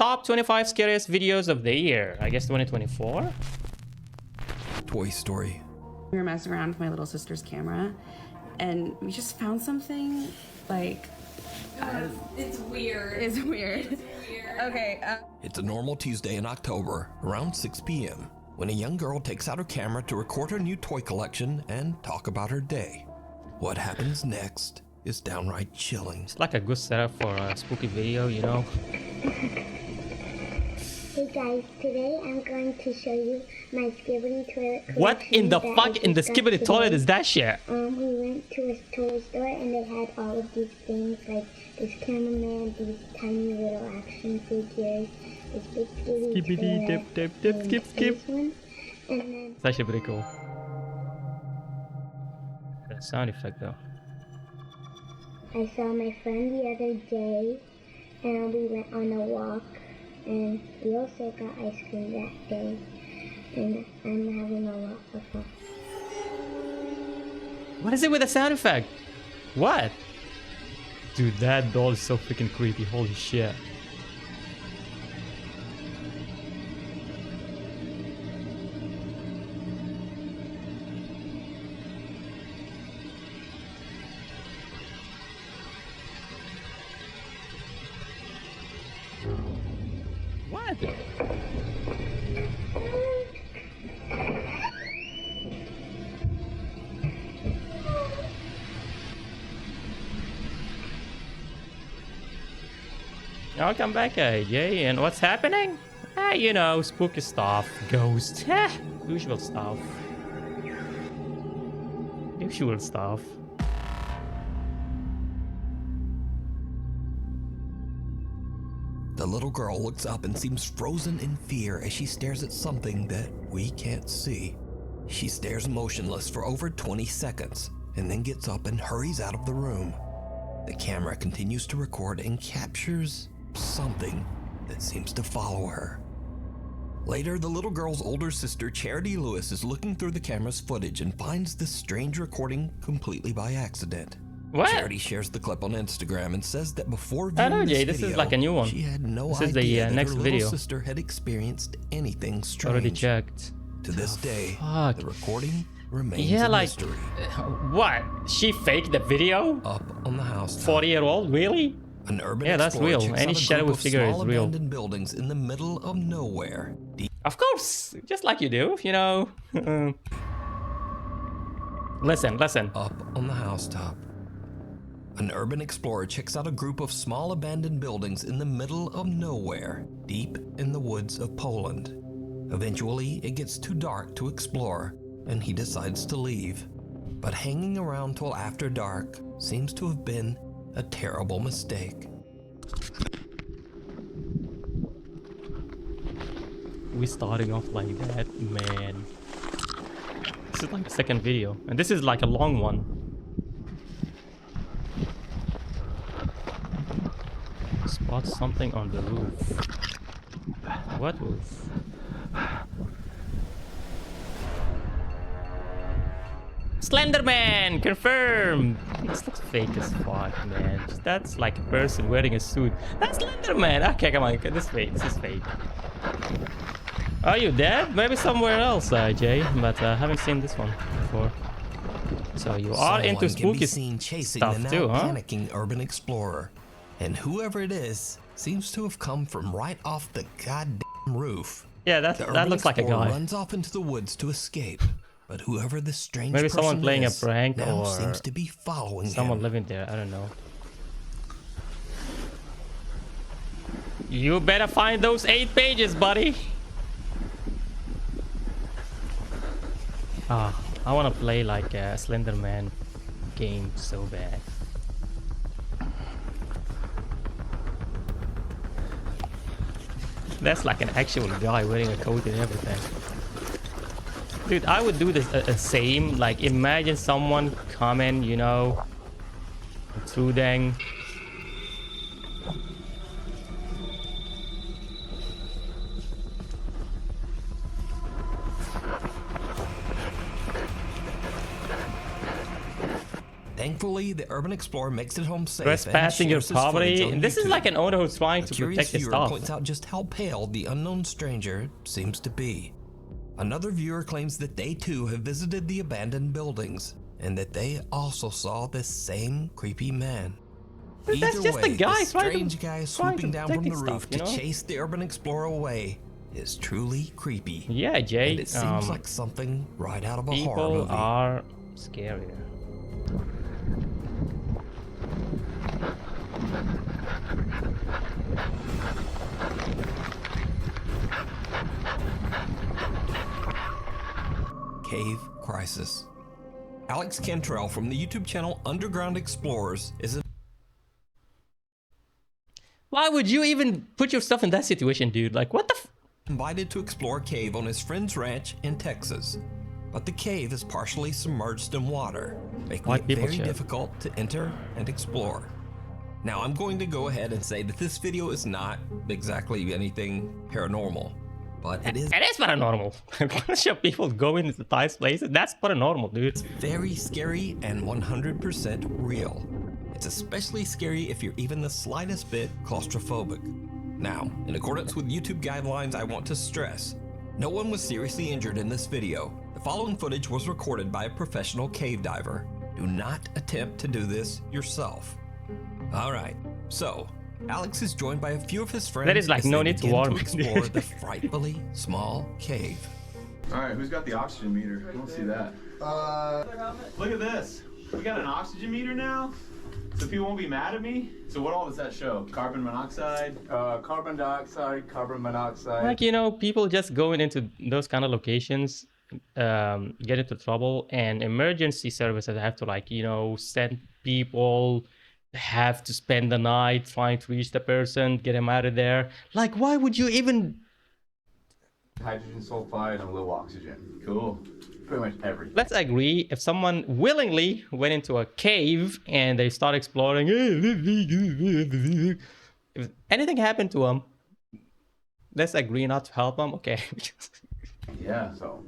top 25 scariest videos of the year. I guess 2024. Toy Story. We were messing around with my little sister's camera, and we just found something like. It's weird. It's weird. Okay. It's a normal Tuesday in October, around 6 p.m., when a young girl takes out her camera to record her new toy collection and talk about her day. What happens next is downright chilling. It's like a good setup for a spooky video, you know. Hey guys, today I'm going to show you my Skibidi toilet collection. What in the that fuck I in the just got Skibidi toilet today. is that shit? We went to a toy store and they had all of these things like this cameraman, these tiny little action figures, this big Skibidi dip dip dip skip skip. this one, and then It's actually pretty cool. That sound effect though. I saw my friend the other day and we went on a walk and we also got ice cream that day and I'm having a lot of fun. What is it with the sound effect? What? Dude, that doll is so freaking creepy. Holy shit. What? Welcome back, AJ. And what's happening? You know, spooky stuff, ghost, usual stuff. Usual stuff. The little girl looks up and seems frozen in fear as she stares at something that we can't see. She stares motionless for over 20 seconds and then gets up and hurries out of the room. The camera continues to record and captures something that seems to follow her. Later, the little girl's older sister, Charity Lewis, is looking through the camera's footage and finds this strange recording completely by accident. What? Charity shares the clip on Instagram and says that before I viewing know, this Jay, this is video, like a new one. she had no This is the, idea that next her little video. sister had experienced anything strange. Already checked. To this day, fuck? the recording remains Yeah, a like, mystery. what? She faked the video? Up on the house. 40-year-old? Really? An urban Yeah, that's explorer real. checks Any out a shadowy group of figure is small real. abandoned buildings in the middle of nowhere. Of course, just like you do, you know. Listen. Up on the housetop. An urban explorer checks out a group of small abandoned buildings in the middle of nowhere, deep in the woods of Poland. Eventually, it gets too dark to explore, and he decides to leave. But hanging around till after dark seems to have been a terrible mistake. We starting off like that, man. This is like the second video, and this is like a long one. Spot something on the roof. What roof? Slenderman! Confirmed! This looks fake as fuck, man. That's like a person wearing a suit. That's Slenderman! Okay, come on. This is fake. This is fake. Are you dead? Maybe somewhere else, Jay. But I haven't seen this one before. So you are into Someone can spooky be seen chasing stuff the now too, huh? panicking urban explorer. And whoever it is seems to have come from right off the goddamn roof. Yeah, The that urban looks like a explorer guy. runs off into the woods to escape. But whoever this strange Maybe person someone playing a is prank now or seems to be following Someone him. living there. I don't know. You better find those 8 pages, buddy. I want to play like a Slenderman game so bad. That's like an actual guy wearing a coat and everything. Dude, I would do this same. Like, imagine someone coming, you know, through dang. Thankfully, the urban explorer makes it home safe. Trespassing your and shares his footage property. on And this is YouTube. like an owner who's trying A to curious protect his viewer stuff. points out just how pale the unknown stranger seems to be. Another viewer claims that they too have visited the abandoned buildings and that they also saw this same creepy man. But that's Either just way, the guy this trying to- strange guy trying to swooping down from protect the his roof stuff, you to know? chase the urban explorer away is truly creepy. Yeah, Jay. And it seems like something right out of a horror people movie. are scarier. Cave Crisis. Alex Cantrell from the YouTube channel Underground Explorers is Why would you even put yourself in that situation, dude? Like, what the f- invited to explore a cave on his friend's ranch in Texas. But the cave is partially submerged in water, making White it people very shit. difficult to enter and explore. Now, I'm going to go ahead and say that this video is not exactly anything paranormal, but it is It is paranormal. A bunch of people going into nice places. That's paranormal, dude. very scary and 100% real. It's especially scary if you're even the slightest bit claustrophobic. Now, in accordance with YouTube guidelines, I want to stress, no one was seriously injured in this video. The following footage was recorded by a professional cave diver. Do not attempt to do this yourself. Alright, so, Alex is joined by a few of his friends There is, like, as no they need to begin warn me. explore the frightfully small cave. All right, who's got the oxygen meter? I don't see that. Look at this. We got an oxygen meter now, so people won't be mad at me. So what all does that show? Carbon monoxide. Carbon dioxide, carbon monoxide. Like, you know, people just going into those kind of locations get into trouble, and emergency services have to, like, you know, send people, have to spend the night trying to reach the person, get him out of there. Like, why would you even... Hydrogen sulfide and low oxygen. Cool. Pretty much everything. Let's agree, if someone willingly went into a cave and they start exploring, if anything happened to them, let's agree not to help them, okay? Yeah. So,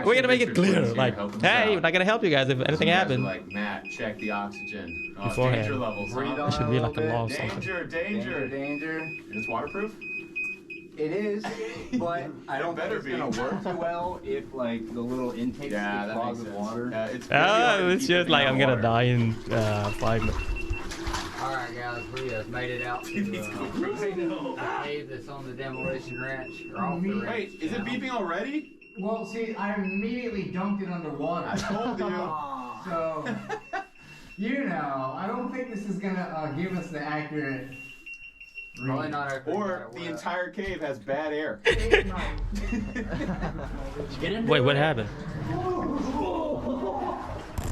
We're gonna make it clear, like, hey, we're not gonna help you guys if anything happens. Like, Matt, check the oxygen. Oh, Beforehand. danger levels. Breathe Huh? on It should be like a law or something. Danger, danger, danger. danger. It's waterproof? It is, but I don't think better it's be. gonna work too well if like the little intakes Yeah, get that clogged makes with sense. water. It's really hard to It's keep just it like out I'm of gonna water. die in 5 minutes. Alright guys, we have made it out to the cave that's on the demolition ranch. Or off the ranch. Wait, is it beeping already? Well, see, I immediately dunked it underwater. I told you. So, you know, I don't think this is gonna give us the accurate... Probably not accurate. Or the entire cave has bad air. Wait, what happened?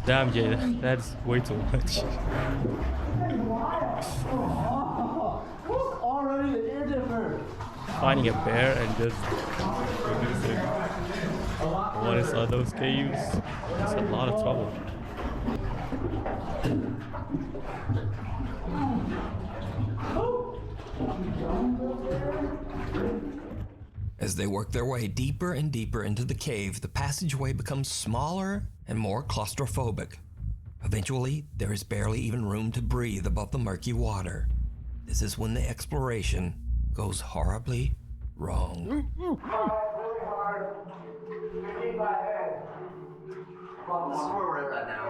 Damn, Jay, that's way too much. Finding a bear and just releasing what is on those caves. It's a lot of trouble. As they work their way deeper and deeper into the cave, the passageway becomes smaller and more claustrophobic. Eventually, there is barely even room to breathe above the murky water. This is when the exploration goes horribly wrong. This is where we're at right now.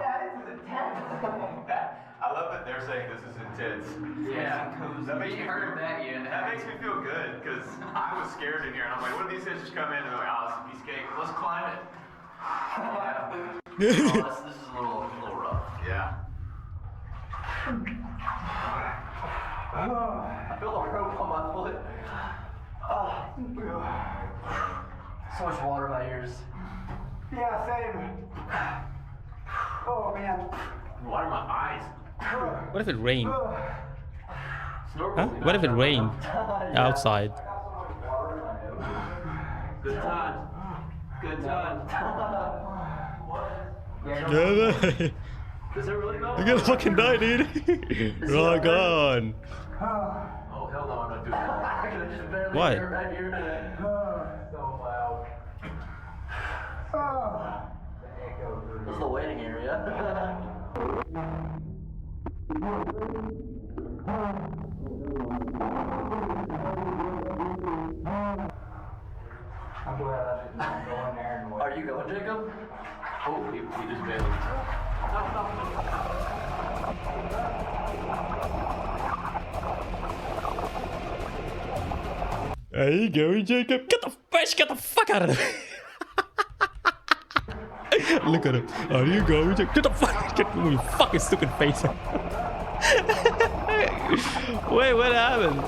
I love that they're saying this is intense. Yeah, That makes me heard feel, that yet. that makes me feel good because I was scared in here and I'm like, what if these things just come in and they're like, oh, this is a piece of cake. Let's climb it. This is a little rough. Yeah. I feel the rope on my foot. So much water in my ears. Yeah, same. Oh man. Water in my eyes. What if it rained? Huh? What if it rained outside? Good time. Good time. Does it really go? You're gonna fucking die, dude. Rock on. Oh, hell no, I'm not doing that. I could have just barely What? heard right here today. So loud. This is the waiting area. Are you going, Jacob? Oh, he just bailed. There you go, Jacob. Get the fuck out of there. Look at him. Are you going, Jacob? Get the fuck, get your fucking stupid face. Wait, what happened?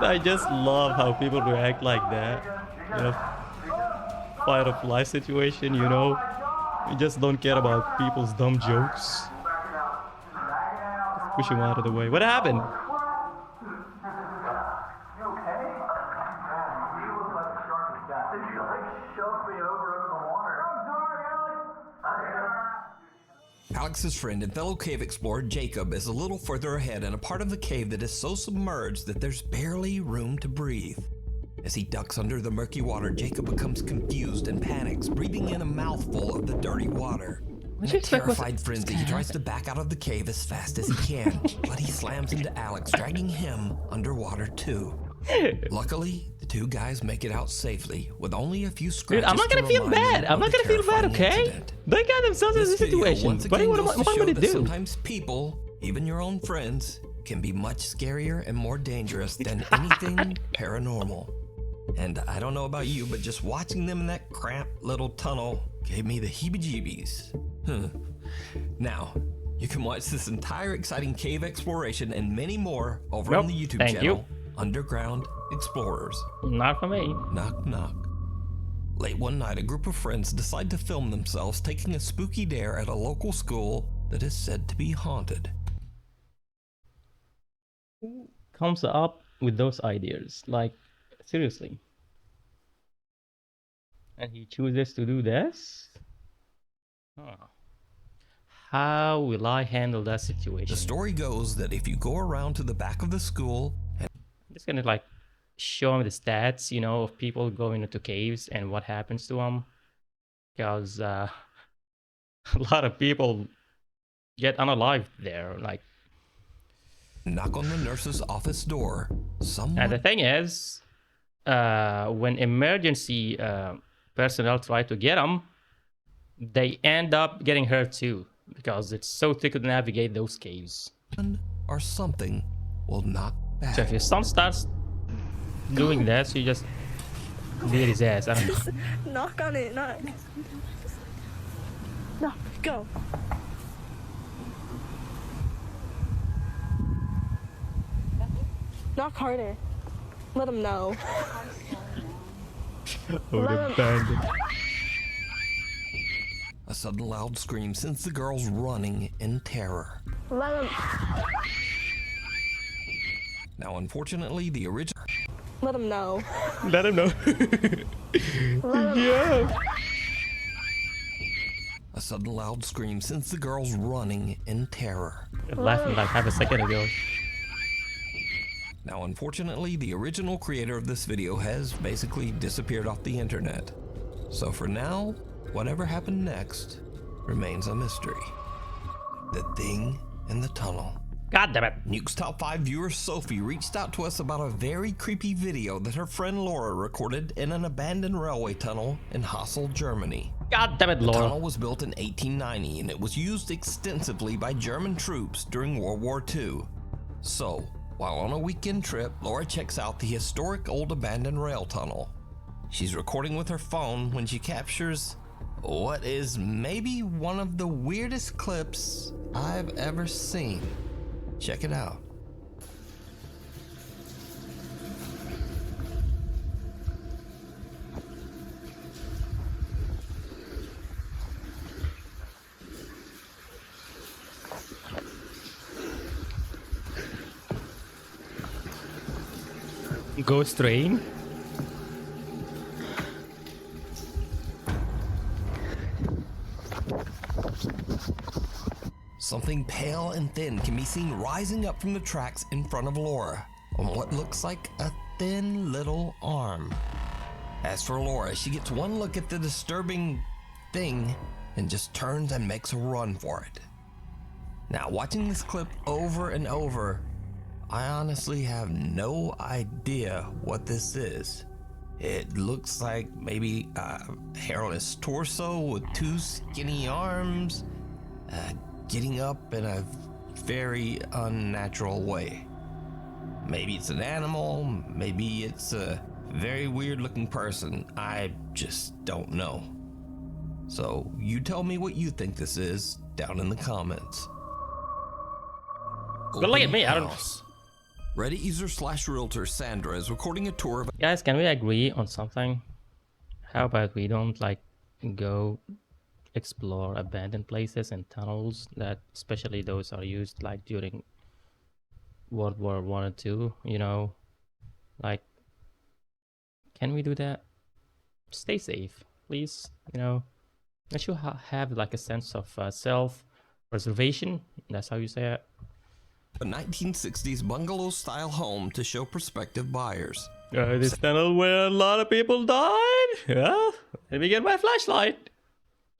I just love how people react like that. In a fight or flight situation, you know. You just don't care about people's dumb jokes. Push him out of the way. What happened? Alex's friend and fellow cave explorer Jacob is a little further ahead in a part of the cave that is so submerged that there's barely room to breathe. As he ducks under the murky water, Jacob becomes confused and panics, breathing in a mouthful of the dirty water. In a terrified frenzy, he tries to back out of the cave as fast as he can, but he slams into Alex, dragging him underwater too. Luckily, the two guys make it out safely, with only a few scratches. Dude, I'm not gonna feel bad. I'm not gonna feel bad, okay? Incident. They got themselves in This this video situation. once What again am goes to I show gonna that do? sometimes people, even your own friends, can be much scarier and more dangerous than anything paranormal. And I don't know about you, but just watching them in that cramped little tunnel gave me the heebie-jeebies. Now, you can watch this entire exciting cave exploration and many more over on the YouTube channel, Underground Explorers. Not for me. Knock, knock. Late one night, a group of friends decide to film themselves taking a spooky dare at a local school that is said to be haunted. Who comes up with those ideas? Like, seriously. And he chooses to do this? Huh. How will I handle that situation? The story goes that if you go around to the back of the school and I'm just gonna like show him the stats, you know, of people going into caves and what happens to them. Because a lot of people get unalived there. Like, knock on the nurse's office door, someone... And the thing is, when emergency personnel try to get them, they end up getting hurt too, because it's so tricky to navigate those caves. or something will knock back. So if your son starts doing that, you just beat his ass. I don't know. Knock on it, knock. No, go. Knock harder. Let him know. Oh, the bandit. A sudden loud scream sends the girls running in terror. Let him. Now, unfortunately, the original... Let him know. Let him know. Let him. Yeah. A sudden loud scream sends the girls running in terror. Laughing like half a second ago. Now, unfortunately, the original creator of this video has basically disappeared off the internet. So for now, whatever happened next remains a mystery. The thing in the tunnel. God damn it. Nuke's top 5 viewer Sophie reached out to us about a very creepy video that her friend Laura recorded in an abandoned railway tunnel in Hassel, Germany. God damn it, The Laura. tunnel was built in 1890 and it was used extensively by German troops during World War II. So, while on a weekend trip, Laura checks out the historic old abandoned rail tunnel. She's recording with her phone when she captures what is maybe one of the weirdest clips I've ever seen. Check it out. Ghost train. Something pale and thin can be seen rising up from the tracks in front of Laura on what looks like a thin little arm. As for Laura, she gets one look at the disturbing thing and just turns and makes a run for it. Now, watching this clip over and over, I honestly have no idea what this is. It looks like maybe a hairless torso with two skinny arms, getting up in a very unnatural way. Maybe it's an animal, maybe it's a very weird looking person. I just don't know. So you tell me what you think this is down in the comments. But look at me, I don't... House. Reddit user / realtor Sandra is recording a tour of... Guys, can we agree on something? How about we don't like go explore abandoned places and tunnels that especially those are used like during World War I or II, you know? Like, can we do that? Stay safe, please, you know? I should have like a sense of self-preservation. That's how you say it. A 1960s bungalow-style home to show prospective buyers. This tunnel where a lot of people died? Yeah, let me get my flashlight.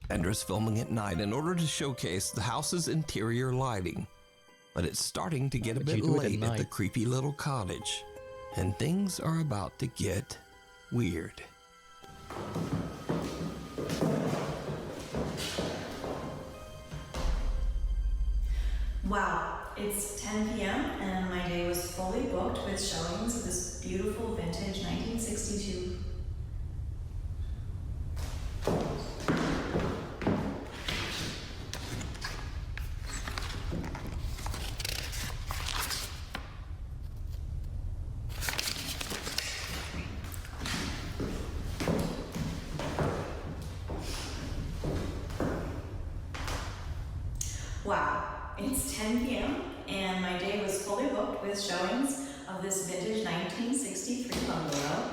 Sandra's filming at night in order to showcase the house's interior lighting. But it's starting to get a bit late at the creepy little cottage. And things are about to get weird. Wow, it's 10 p.m. and my day was fully booked with showings of this beautiful vintage 1962. Wow, it's 10 p.m. and my day was fully booked with showings of this vintage 1963 bungalow.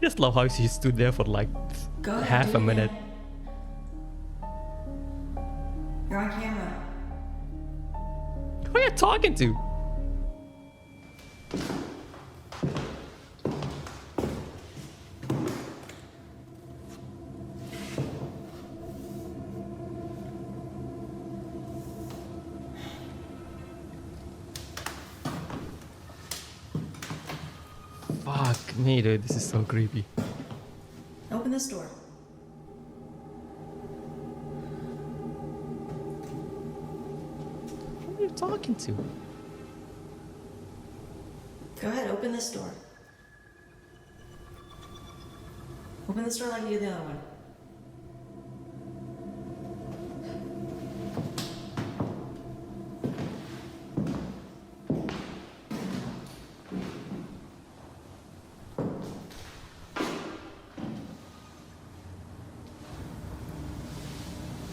Just love how she stood there for like half a minute. You're on camera. Who are you talking to? Fuck me, dude. This is so creepy. Open this door. Who are you talking to? Go ahead, open this door. Open this door like you did the other one.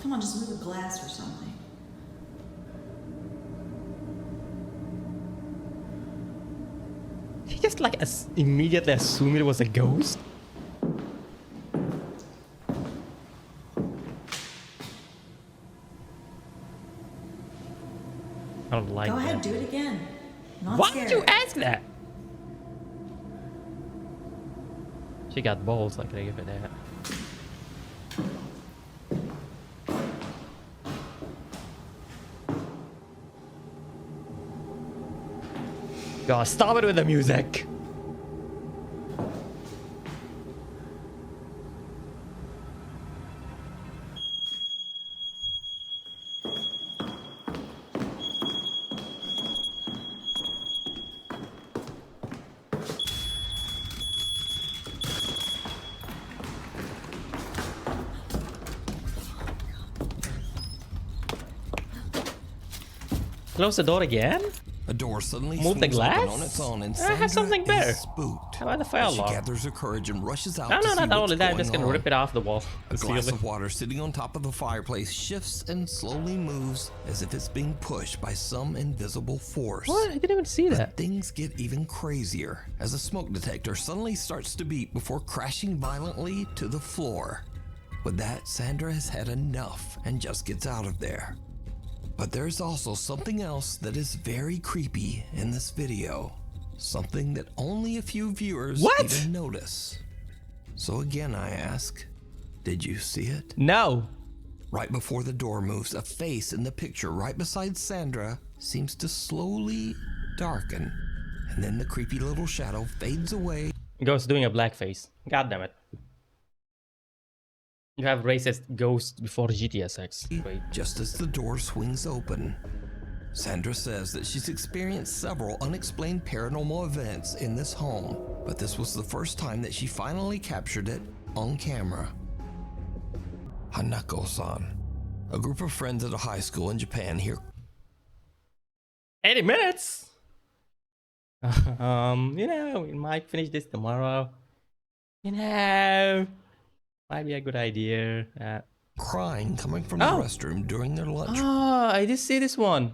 Come on, just move a glass or something. He just like immediately assumed it was a ghost. I don't like that. Go ahead, do it again. Not Why scared. did you ask that? She got balls, I can give her that. God, stop it with the music. Close the door again? A door suddenly Move the swings glass? open on its own, and I Sandra have something better. is spooked. How about the fire As she alarm? gathers her courage and rushes out No, to no, see not only what's that. I'm going just gonna on. rip it off the wall. A glass of water sitting on top of the fireplace shifts and slowly moves as if it's being pushed by some invisible force. What? I didn't even see that. But things get even crazier as a smoke detector suddenly starts to beep before crashing violently to the floor. With that, Sandra has had enough and just gets out of there. But there's also something else that is very creepy in this video. Something that only a few viewers even notice. So again, I ask, did you see it? No. Right before the door moves, a face in the picture right beside Sandra seems to slowly darken. And then the creepy little shadow fades away. Ghost doing a blackface. God damn it. You have racist ghosts before GTA 6. Wait. Just as the door swings open. Sandra says that she's experienced several unexplained paranormal events in this home, but this was the first time that she finally captured it on camera. Hanako-san, a group of friends at a high school in Japan here. 80 minutes? You know, we might finish this tomorrow. You know, might be a good idea. Crying coming from the restroom during their lunch. Oh, I did see this one.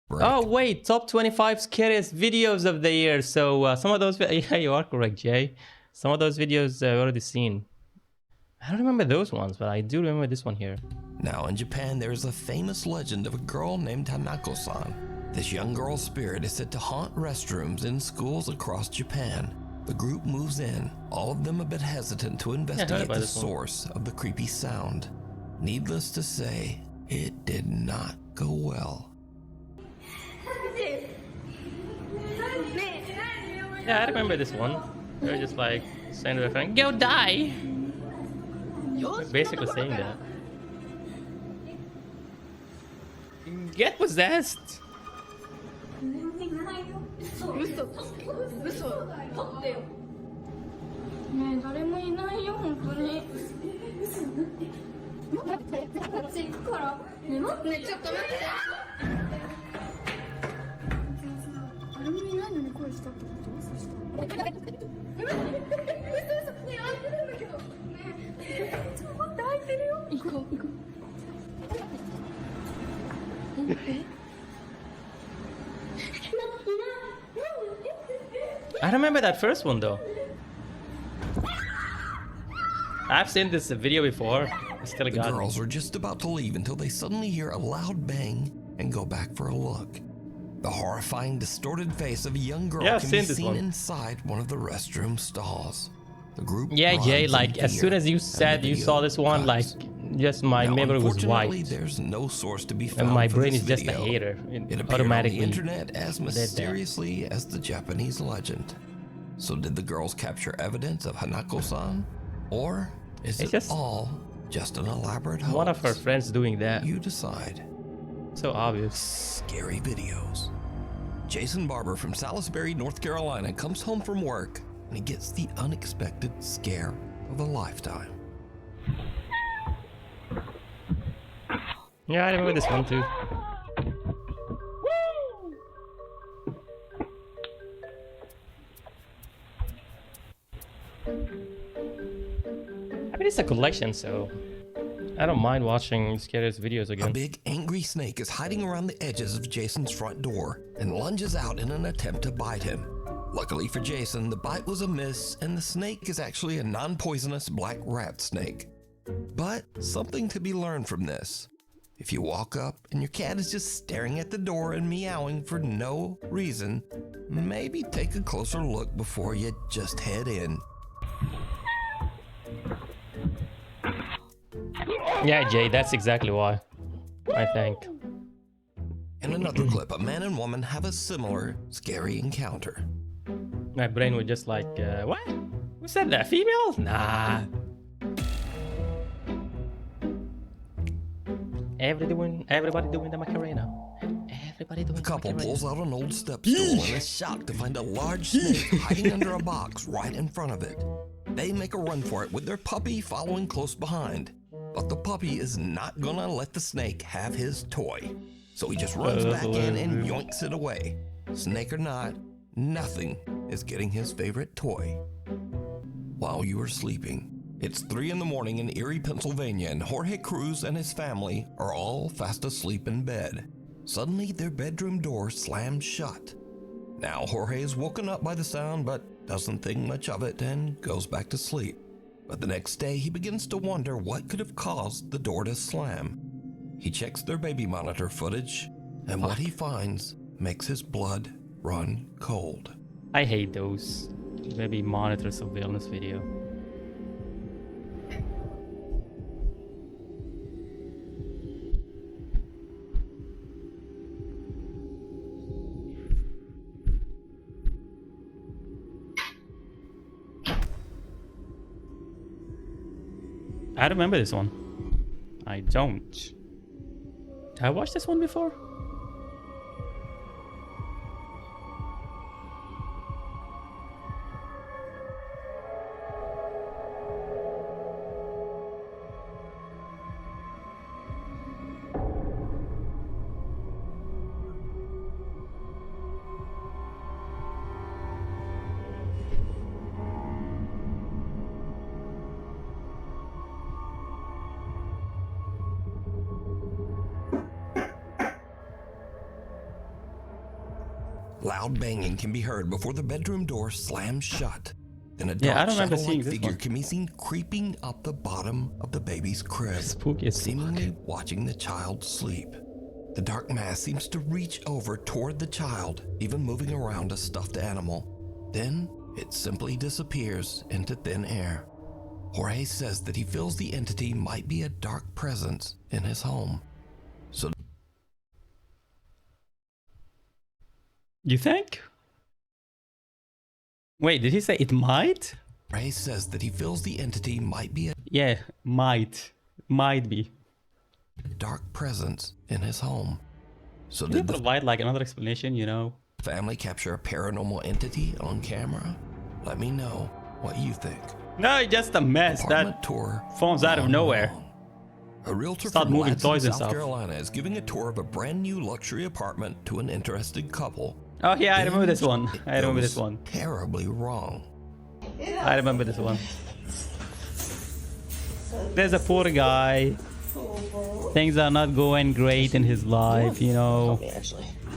break. Oh wait, top 25 scariest videos of the year. So some of those, yeah, you are correct, Jay. Some of those videos I've already seen. I don't remember those ones, but I do remember this one here. Now in Japan, there is a famous legend of a girl named Hanako-san. This young girl's spirit is said to haunt restrooms in schools across Japan. The group moves in, all of them a bit hesitant to investigate the source of the creepy sound. Needless to say, it did not go well. Yeah, I remember this one. They're just like saying to their friend, "Go die!" They're basically saying that. Get possessed! I remember that first one though. I've seen this video before. I still got The girls are just about to leave until they suddenly hear a loud bang and go back for a look. The horrifying, distorted face of a young girl can be seen inside one of the restroom stalls. The group Jay, like as soon as you said you saw this one, like just my memory was wiped. There's no source to be found, and my for brain this is just a video. hater. It appeared Automatically on the internet as mysteriously as the Japanese legend. So did the girls capture evidence of Hanako-san? Or is it just all just an elaborate hoax? one of her friends doing that. You decide. So obvious. Scary videos. Jason Barber from Salisbury, North Carolina comes home from work and he gets the unexpected scare of a lifetime. Yeah, I remember this one too. I mean, it's a collection, so I don't mind watching scariest videos again. A big angry snake is hiding around the edges of Jason's front door and lunges out in an attempt to bite him. Luckily for Jason, the bite was a miss and the snake is actually a non-poisonous black rat snake. But something to be learned from this. If you walk up and your cat is just staring at the door and meowing for no reason, maybe take a closer look before you just head in. Yeah, Jay, that's exactly why, I think. In another clip, a man and woman have a similar scary encounter. My brain was just like, what? Who said that? Female? Nah. Everybody doing the Macarena. Everybody doing the couple Macarena. pulls out an old step stool and is shocked to find a large snake hiding under a box right in front of it. They make a run for it with their puppy following close behind. But the puppy is not gonna let the snake have his toy. So he just runs back in and yoinks it away. Snake or not, nothing is getting his favorite toy. While you are sleeping, it's 3 in the morning in Erie, Pennsylvania, and Jorge Cruz and his family are all fast asleep in bed. Suddenly, their bedroom door slams shut. Now, Jorge is woken up by the sound, but doesn't think much of it and goes back to sleep. But the next day, he begins to wonder what could have caused the door to slam. He checks their baby monitor footage, and what he finds makes his blood run cold. I hate those baby monitor surveillance video. I remember this one. I don't. Did I watch this one before? Loud banging can be heard before the bedroom door slams shut. Then a I dark don't remember seeing shadow-like this figure one. can be seen creeping up the bottom of the baby's crib, Spooky as seemingly watching the child sleep. The dark mass seems to reach over toward the child, even moving around a stuffed animal. Then it simply disappears into thin air. Jorge says that he feels the entity might be a dark presence in his home. So You think? Wait, did he say it might? Jorge says that he feels the entity might be a Yeah, might. Might be. dark presence in his home. So Can you did the provide like another explanation, you know? family capture a paranormal entity on camera? Let me know what you think. No, it's just a mess. Apartment That tour phone's out of gone nowhere. wrong. A realtor Start from moving Ladson, toys and South stuff. Carolina is giving a tour of a brand new luxury apartment to an interested couple. Oh yeah, I remember this one. It I remember this goes one. terribly wrong. I remember this one. There's a poor guy. Things are not going great in his life, you know.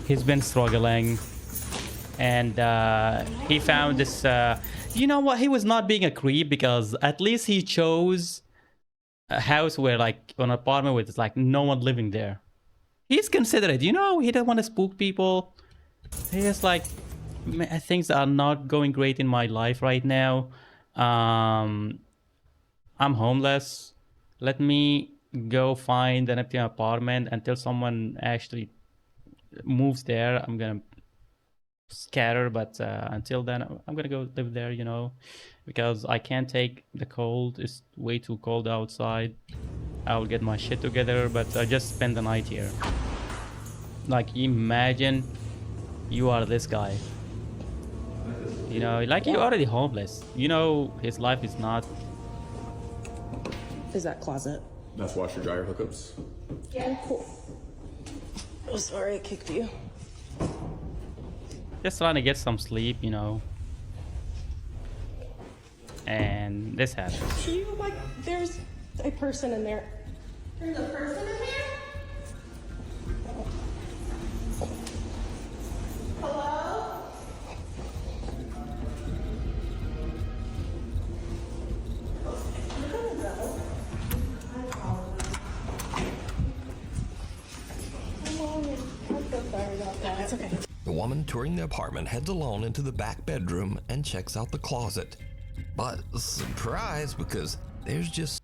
He's been struggling. And he found this... you know what? He was not being a creep because at least he chose a house where like an apartment with like no one living there. He's considerate, you know. He doesn't want to spook people. He's like, things are not going great in my life right now. I'm homeless. Let me go find an empty apartment until someone actually moves there. I'm gonna scatter, but until then, I'm gonna go live there, you know, because I can't take the cold. It's way too cold outside. I'll get my shit together, but I just spend the night here. Like, imagine you are this guy, you know, like you're already homeless, you know, his life is not. Is that closet? That's washer dryer hookups. Yeah. Cool. Oh, sorry, I kicked you. Just trying to get some sleep, you know, and this happens. You like, there's a person in there. There's a person in here? Hello? It's okay. The woman touring the apartment heads alone into the back bedroom and checks out the closet. But surprise, because there's just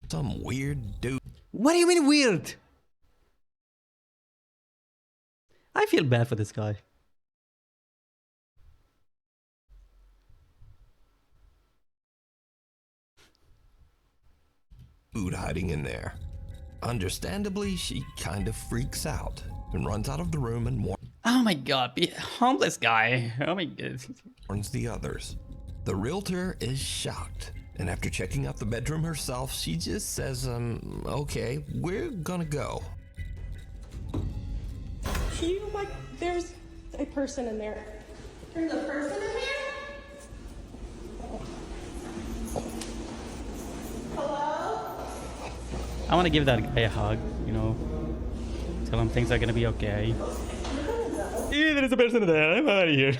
some weird dude. What do you mean weird? I feel bad for this guy. Dude hiding in there. Understandably, she kind of freaks out and runs out of the room and Oh my god, homeless guy. Oh my god. warns the others. The realtor is shocked, and after checking out the bedroom herself, she just says, okay, we're gonna go. feel like there's a person in there. There's a person in here? Hello? I want to give that guy a hug, you know. Tell him things are gonna be okay. Yeah, there is a person in there. I'm out of here.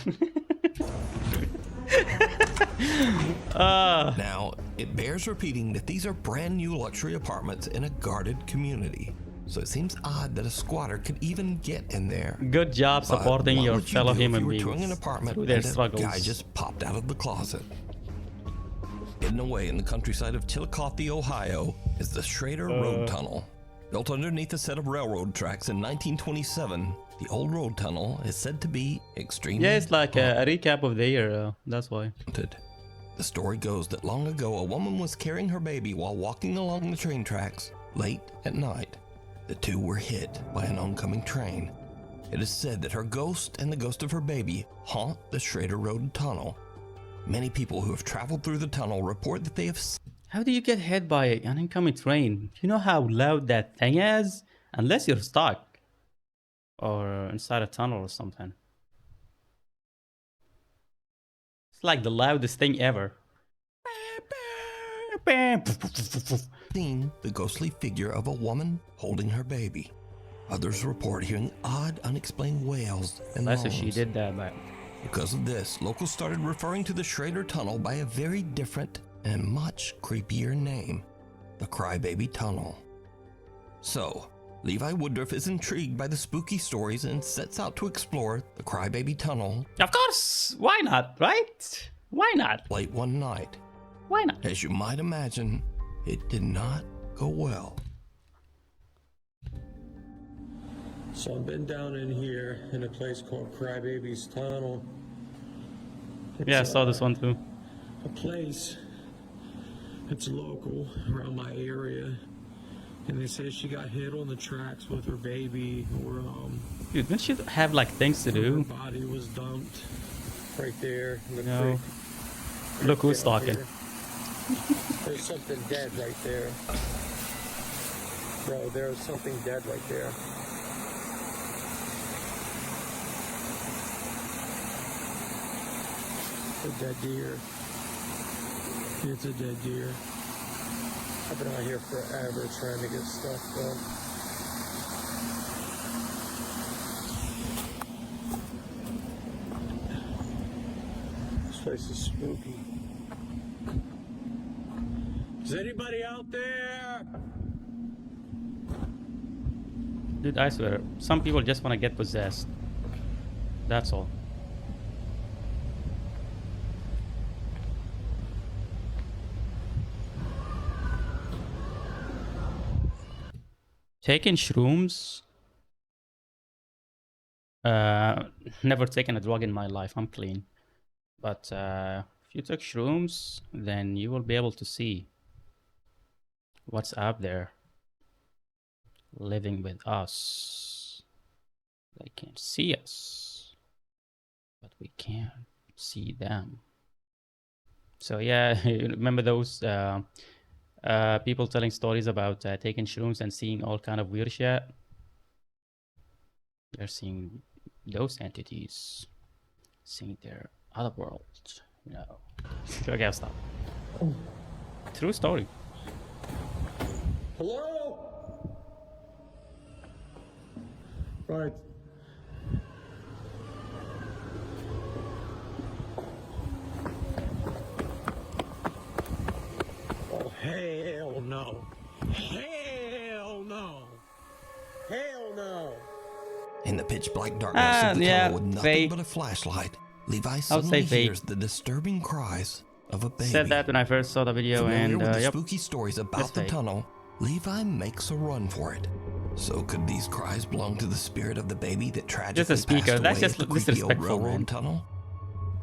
Now, it bears repeating that these are brand new luxury apartments in a guarded community. So it seems odd that a squatter could even get in there. Good job But supporting what your would you fellow do if human you were beings touring an apartment through their and struggles. a guy just popped out of the closet? Hidden away in the countryside of Chillicothe, Ohio, is the Schrader Road Tunnel. Built underneath a set of railroad tracks in 1927, the old road tunnel is said to be extremely Yeah, it's like a recap of the year. That's why. haunted. The story goes that long ago, a woman was carrying her baby while walking along the train tracks late at night. The two were hit by an oncoming train. It is said that her ghost and the ghost of her baby haunt the Schrader Road Tunnel. Many people who have traveled through the tunnel report that they have How do you get hit by an incoming train? You know how loud that thing is? Unless you're stuck. Or inside a tunnel or something. It's like the loudest thing ever. seen the ghostly figure of a woman holding her baby. Others report hearing odd, unexplained wails and Unless if moans. she did that, but... Because of this, locals started referring to the Schrader Tunnel by a very different and much creepier name, the Crybaby Tunnel. So, Levi Woodruff is intrigued by the spooky stories and sets out to explore the Crybaby Tunnel. Of course! Why not, right? Why not? Late one night. Why not? As you might imagine, it did not go well. So I've been down in here in a place called Crybaby's Tunnel. Yeah, I saw this one too. A place that's local around my area. And they say she got hit on the tracks with her baby, or Dude, don't you have like things to her do? body was dumped right there in the No. creek. Look who's down talking. here. There's something dead right there. Bro, there's something dead right there. A dead deer. It's a dead deer. I've been out here forever trying to get stuff done. This place is spooky. Is anybody out there? Dude, I swear, some people just want to get possessed. That's all. Taking shrooms? Never taken a drug in my life. I'm clean. But if you took shrooms, then you will be able to see what's out there living with us. They can't see us, but we can see them. So yeah, you remember those people telling stories about taking shrooms and seeing all kind of weird shit? They're seeing those entities, seeing their other world, you know. Okay, I'll stop. True story. Hello? Right. Oh, hell no. Hell no. Hell no. In the pitch black darkness of the tunnel with nothing but a flashlight, Levi suddenly hears the disturbing cries of a baby. Said that when I first saw the video. Familiar And with the yep. spooky stories about the tunnel, Levi makes a run for it. So could these cries belong to the spirit of the baby that tragically Just a speaker. passed That's away just at the creepy old disrespectful, railroad man. tunnel?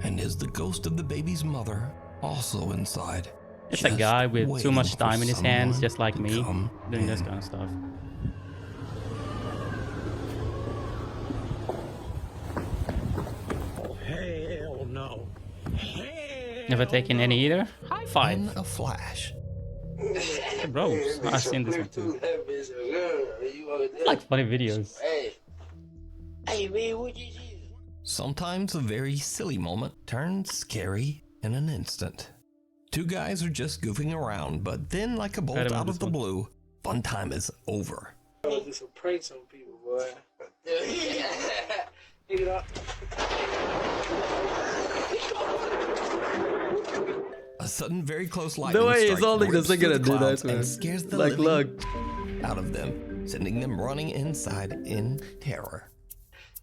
And is the ghost of the baby's mother also inside? It's a guy with too much time in his hands, just like me, doing this kind of stuff. Oh, hell no. Never taken any either. High five. In a flash. Hey, bros, I've seen this one too. Like funny videos. Hey, Hey, man, what you do? Sometimes a very silly moment turns scary in an instant. Two guys are just goofing around, but then, like a bolt out of the blue, fun time is over. I'll do some pranks on people, boy. Pick it up. A sudden, very close The lightning way he's strike holding this rips thing through gonna the do clouds that, man. and scares the Like, living look. out of them, sending them running inside in terror.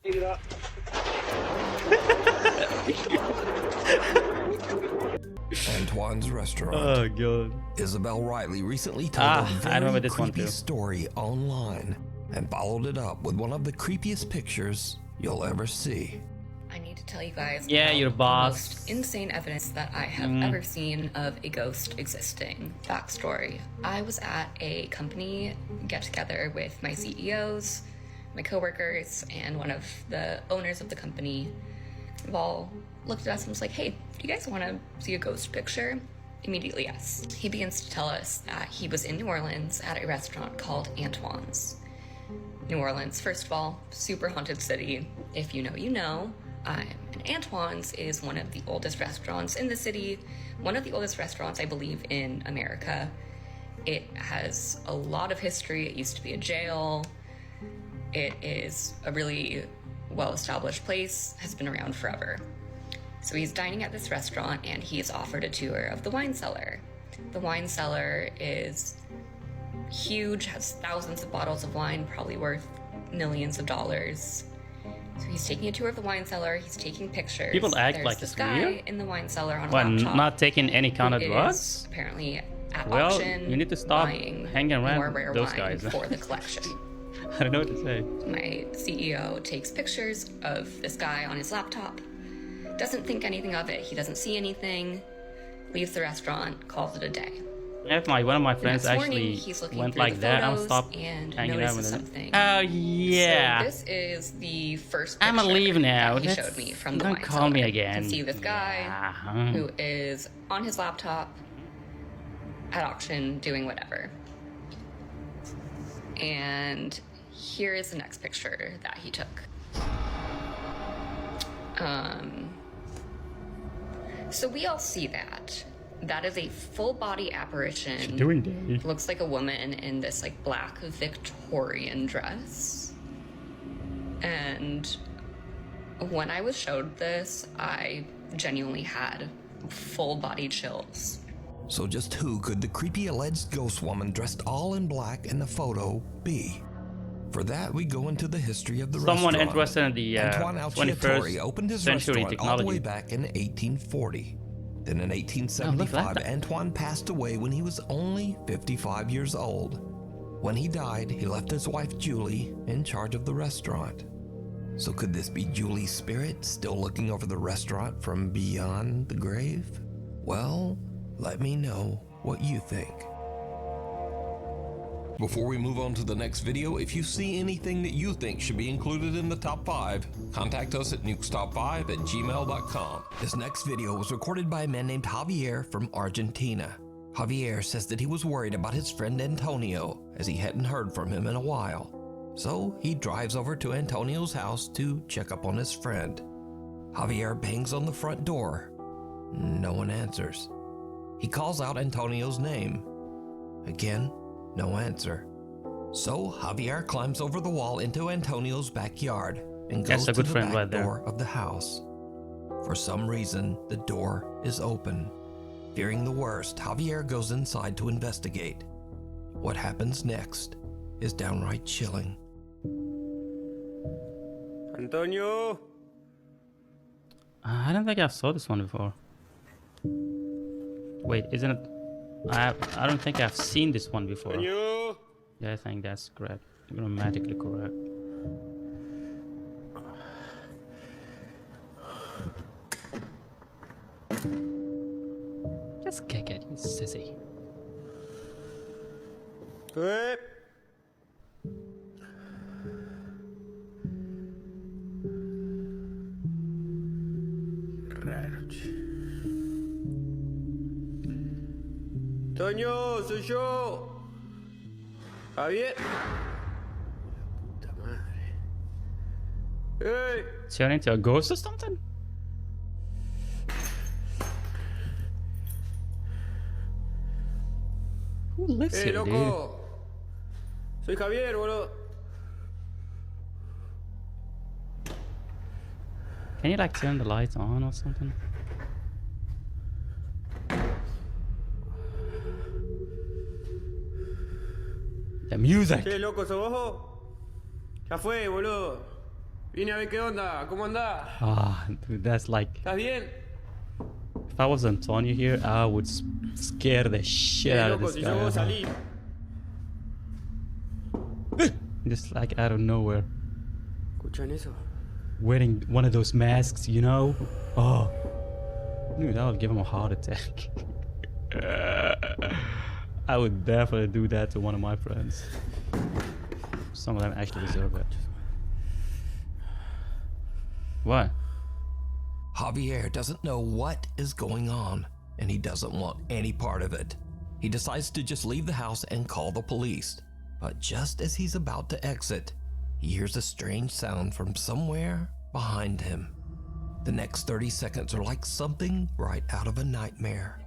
Pick it up. Antoine's restaurant. Oh god. Isabel Riley recently told a I remember very this one creepy too. story online and followed it up with one of the creepiest pictures you'll ever see. I need to tell you guys Yeah, about your the boss. most insane evidence that I have ever seen of a ghost existing. Backstory. I was at a company get-together with my CEOs, my coworkers, and one of the owners of the company. We've all looked at us and was like, hey, do you guys want to see a ghost picture? Immediately, yes. He begins to tell us that he was in New Orleans at a restaurant called Antoine's. New Orleans, first of all, super haunted city. If you know, you know. And Antoine's is one of the oldest restaurants in the city, one of the oldest restaurants, I believe, in America. It has a lot of history. It used to be a jail. It is a really well-established place, has been around forever. So he's dining at this restaurant and he is offered a tour of the wine cellar. The wine cellar is huge, has thousands of bottles of wine, probably worth millions of dollars. So he's taking a tour of the wine cellar, he's taking pictures. People act There's like this it's guy weird. in the wine cellar on a What, laptop. not taking any kind of who is drugs? apparently at Well, auction, you need to stop buying hanging around more rare those wine guys. for the collection. I don't know what to say. My CEO takes pictures of this guy on his laptop, doesn't think anything of it, he doesn't see anything, leaves the restaurant, calls it a day. If one of my The friends next morning, actually he's looking went through like the that, I'm photos stop and hanging out notices with them. something. Oh yeah. So this is the first I'm picture gonna leave now. that he That's- showed me from the don't wine call me cellar. again. You can see this guy Yeah. who is on his laptop at auction doing whatever. And here is the next picture that he took. So we all see that. That is a full body apparition. Doing day. Looks like a woman in this like black Victorian dress. And when I was showed this, I genuinely had full body chills. So just who could the creepy alleged ghost woman dressed all in black in the photo be? For that, we go into the history of the Someone restaurant. interested in the Antoine 21st Alciatore opened his century restaurant all the way technology. back in 1840. Then in 1875, that. Antoine passed away when he was only 55 years old. When he died, he left his wife Julie in charge of the restaurant. So could this be Julie's spirit still looking over the restaurant from beyond the grave? Well, let me know what you think. Before we move on to the next video, if you see anything that you think should be included in the top 5, contact us at nukestop5@gmail.com. This next video was recorded by a man named Javier from Argentina. Javier says that he was worried about his friend Antonio, as he hadn't heard from him in a while. So he drives over to Antonio's house to check up on his friend. Javier bangs on the front door. No one answers. He calls out Antonio's name. Again, no answer. So Javier climbs over the wall into Antonio's backyard and That's goes a to good the friend back right there. door of the house. For some reason, the door is open. Fearing the worst, Javier goes inside to investigate. What happens next is downright chilling. Antonio? I don't think I saw this one before. Wait, isn't it? I don't think I've seen this one before. Antonio? Yeah, I think that's correct. Grammatically correct. Just kick it, you sissy. Good. Raro, che. Toño, soy yo. ¿Está bien? La puta madre. Hey. Turn into a ghost or something? Who lives Hey, here, dude? loco. Soy Javier, boludo. Can you like turn the lights on or something? The music. Che, loco, ¿sos vos? Ya fue, boludo. Vine a ver qué onda. ¿Cómo andás? Ah, dude, that's like. ¿Estás bien? If I was Antonio here, I would scare the shit out of loco, this si yo puedo guy. salir. Just like out of nowhere. ¿Escuchan eso? Wearing one of those masks, you know? Oh. Dude, that would give him a heart attack. I would definitely do that to one of my friends. Some of them actually deserve it. What? Javier doesn't know what is going on, and he doesn't want any part of it. He decides to just leave the house and call the police. But just as he's about to exit, he hears a strange sound from somewhere behind him. The next 30 seconds are like something right out of a nightmare.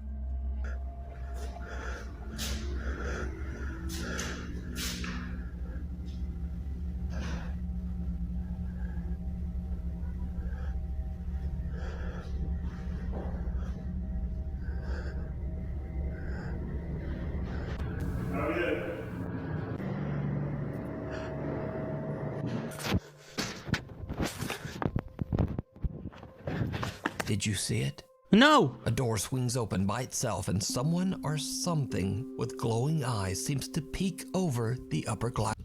Did you see it? No! A door swings open by itself and someone or something with glowing eyes seems to peek over the upper glass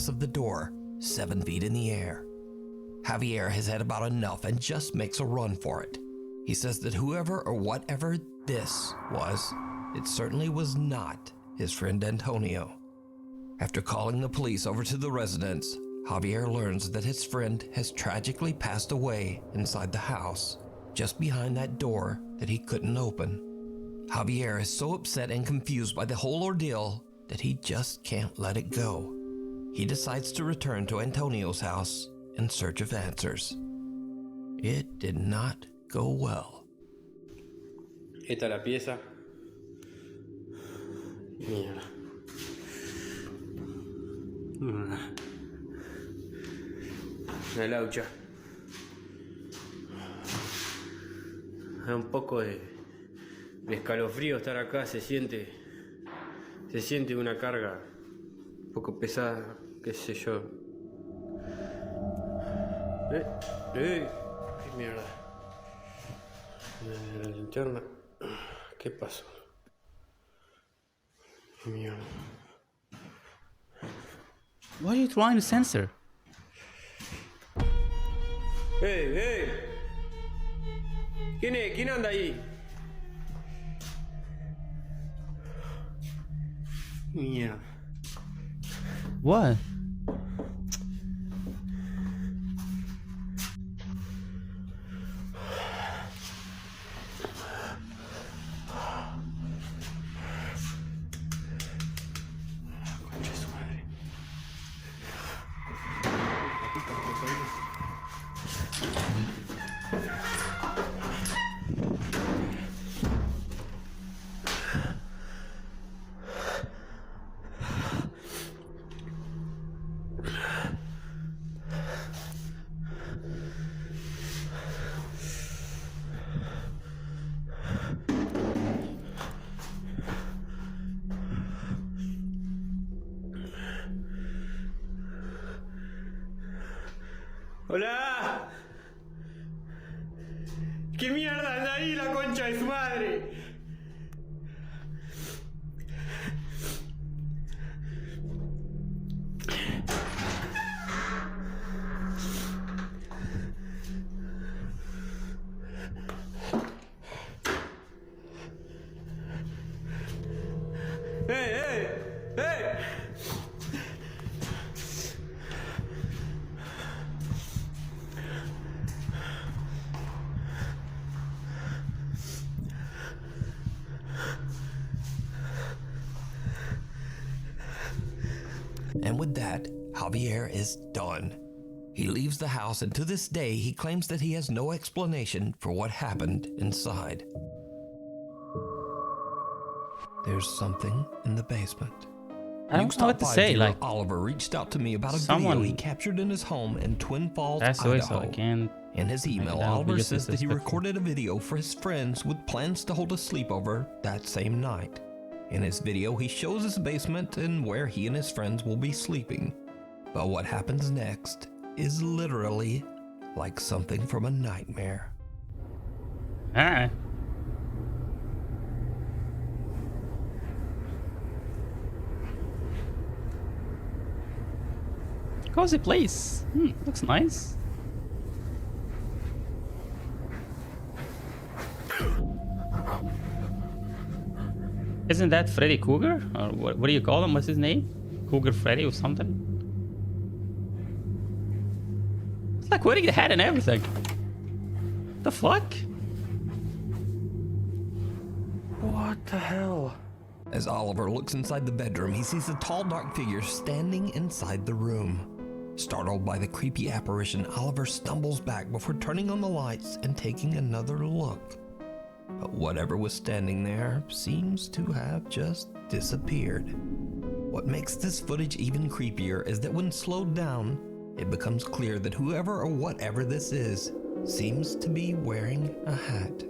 of the door, 7 feet in the air. Javier has had about enough and just makes a run for it. He says that whoever or whatever this was, it certainly was not his friend Antonio. After calling the police over to the residence, Javier learns that his friend has tragically passed away inside the house, just behind that door that he couldn't open. Javier is so upset and confused by the whole ordeal that he just can't let it go. He decides to return to Antonio's house in search of answers. It did not go well. Esta es la pieza. Mierda. Una laucha. Da un poco de escalofrío estar acá, se siente una carga un poco pesada, qué sé yo. ¡Qué mierda! La linterna. ¿Qué pasó? ¡Qué mierda! What are you trying to censor? ¡Hey! ¿Quién es? ¿Quién anda ahí? Mierda. What? ¡Hola! ¿Qué mierda anda ahí la concha de su madre? ¡Hey! And with that, Javier is done. He leaves the house, and to this day, he claims that he has no explanation for what happened inside. There's something in the basement. I don't know what to say. Like, Oliver reached out to me about a someone video he captured in his home in Twin Falls, passed away, Idaho. so I can't. In his email, that would be Oliver just says that he disrespectful. recorded a video for his friends with plans to hold a sleepover that same night. In his video, he shows his basement and where he and his friends will be sleeping. But what happens next is literally like something from a nightmare. Alright. Cozy place. Looks nice. Isn't that Freddy Cougar? Or what do you call him? What's his name? Cougar Freddy or something? It's like wearing the hat and everything. The fuck? What the hell? As Oliver looks inside the bedroom, he sees a tall, dark figure standing inside the room. Startled by the creepy apparition, Oliver stumbles back before turning on the lights and taking another look. But whatever was standing there seems to have just disappeared. What makes this footage even creepier is that when slowed down, it becomes clear that whoever or whatever this is seems to be wearing a hat.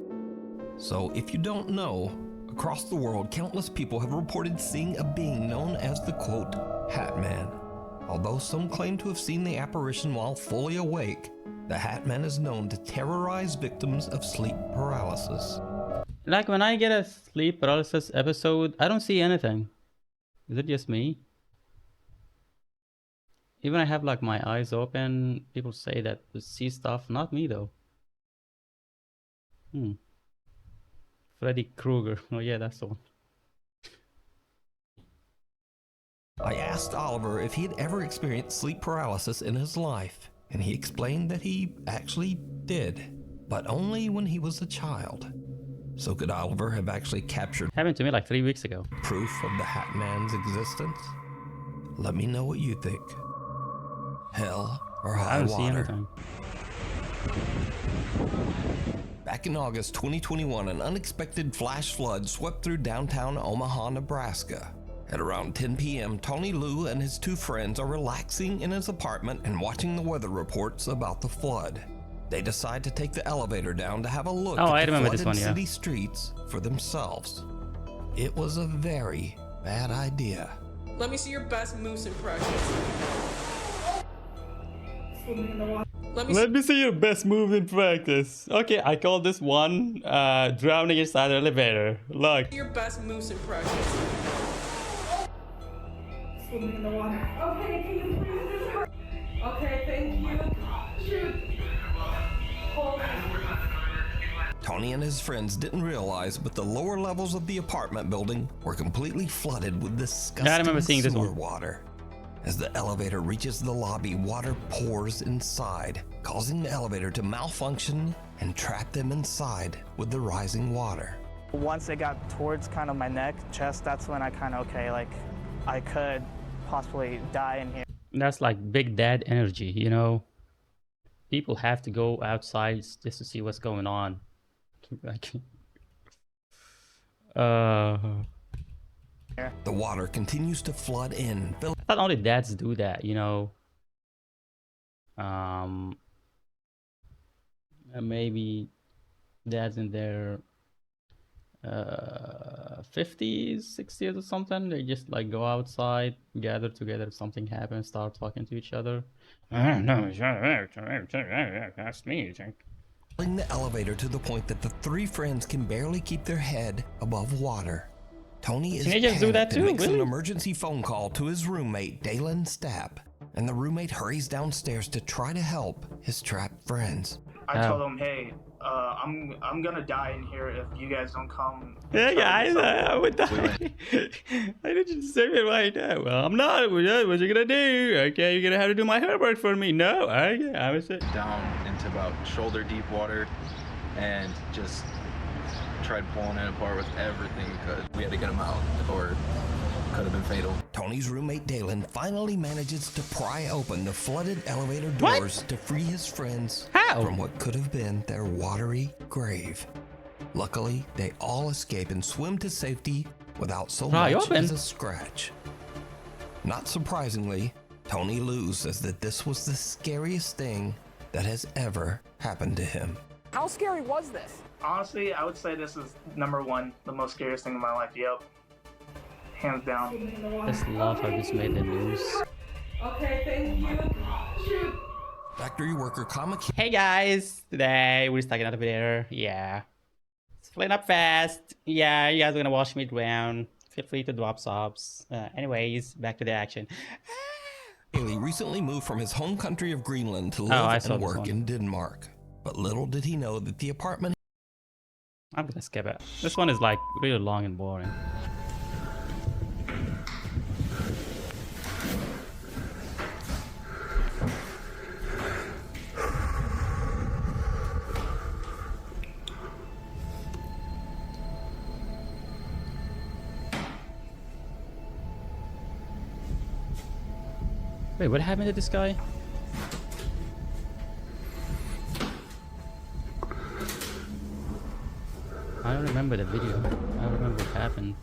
So if you don't know, across the world, countless people have reported seeing a being known as the, quote, Hat Man. Although some claim to have seen the apparition while fully awake, the Hat Man is known to terrorize victims of sleep paralysis. Like when I get a sleep paralysis episode, I don't see anything. Is it just me? Even I have like my eyes open, people say that they see stuff. Not me though. Freddy Krueger. Oh yeah, that's the one. I asked Oliver if he had ever experienced sleep paralysis in his life, and he explained that he actually did, but only when he was a child. So could Oliver have actually captured Happened to me like 3 weeks ago. proof of the Hat Man's existence? Let me know what you think. Hell or I high don't see water? anything. Back in August 2021, an unexpected flash flood swept through downtown Omaha, Nebraska. At around 10 p.m., Tony Liu and his two friends are relaxing in his apartment and watching the weather reports about the flood. They decide to take the elevator down to have a look Oh, I at the remember flooded this one, yeah. city streets for themselves. It was a very bad idea. Let me see your best moose impression. Let me see your best move in practice. Okay, I call this one drowning inside the elevator. Look. Your best moose impression. Swimming in the water. Okay, can you please just hurry? Okay, thank you. Shoot. Hold on. Tony and his friends didn't realize, but the lower levels of the apartment building were completely flooded with disgusting Yeah, I remember seeing this sewer one. water. As the elevator reaches the lobby, water pours inside, causing the elevator to malfunction and trap them inside with the rising water. Once it got towards kind of my neck, chest, that's when I kind of, okay, like I could possibly die in here. That's like big dad energy, you know? People have to go outside just to see what's going on. Like, The water continues to flood in, I thought only dads do that, you know? Maybe dads in their 50s, 60s or something, they just like go outside, gather together, if something happens, start talking to each other. No, that's me. filling the elevator to the point that the three friends can barely keep their head above water. Tony is Teenagers do that panicked and too, makes an really? emergency phone call to his roommate, Dalen Stapp, and the roommate hurries downstairs to try to help his trapped friends. I told them, hey, I'm gonna die in here if you guys don't come. Yeah, guys, I would die. I need you to save it right now. Well, I'm not. What you gonna do? Okay, you're gonna have to do my homework for me. No, okay, I was it. Down into about shoulder deep water and just tried pulling it apart with everything we could. We had to get him out, or it could have been fatal. Tony's roommate Dalen finally manages to pry open the flooded elevator doors to free his friends from what could have been their watery grave. Luckily, they all escape and swim to safety without so much as a scratch. Not surprisingly, Tony Lou says that this was the scariest thing that has ever happened to him. How scary was this? Honestly, I would say this is #1, the most scariest thing in my life. Yep. Hands down. I just love how this made the news. Okay, thank you. Shoot. Factory worker Kama. Hey guys, today we're stuck in another video. Yeah. It's filling up fast. Yeah, you guys are gonna watch me drown. Feel free to drop subs. Anyways, back to the action. Haley recently moved from his home country of Greenland to live and work in Denmark. But little did he know that the apartment... I'm gonna skip it. This one is like really long and boring. Wait, what happened to this guy? I don't remember the video. I don't remember what happened.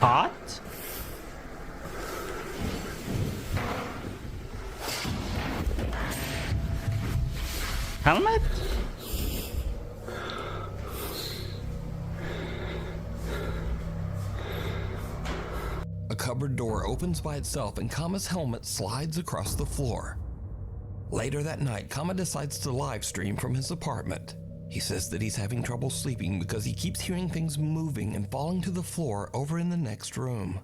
Hot? Helmet? A cupboard door opens by itself and Kama's helmet slides across the floor. Later that night, Kama decides to live stream from his apartment. He says that he's having trouble sleeping because he keeps hearing things moving and falling to the floor over in the next room.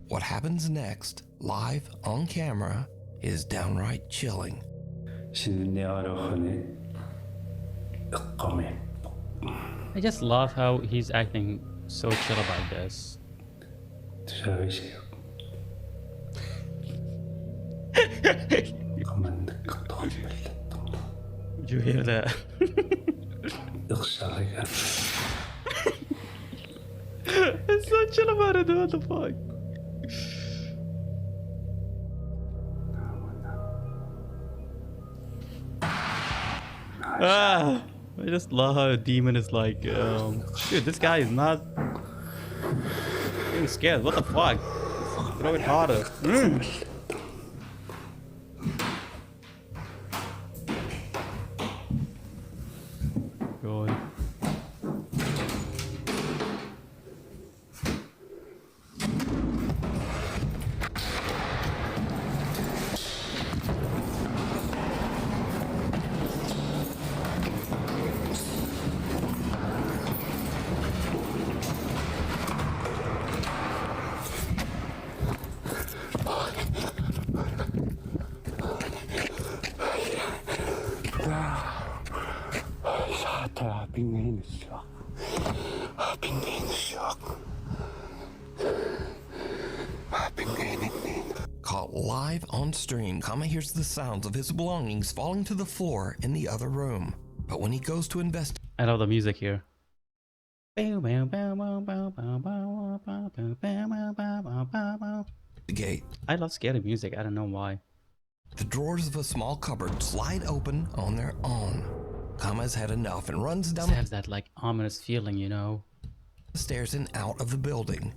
What happens next, live on camera, is downright chilling. I just love how he's acting so chill about this. Did you hear that? It's so chill about it, dude. What the fuck? I just love how a demon is like, dude, this guy is not getting scared. What the fuck? Throw it harder. God. Caught live on stream, Kama hears the sounds of his belongings falling to the floor in the other room. But when he goes to investigate, I love the music here. I love scary music. I don't know why. The drawers of a small cupboard slide open on their own. Kama's had enough and runs down. It has that like ominous feeling, you know. The stairs and out of the building.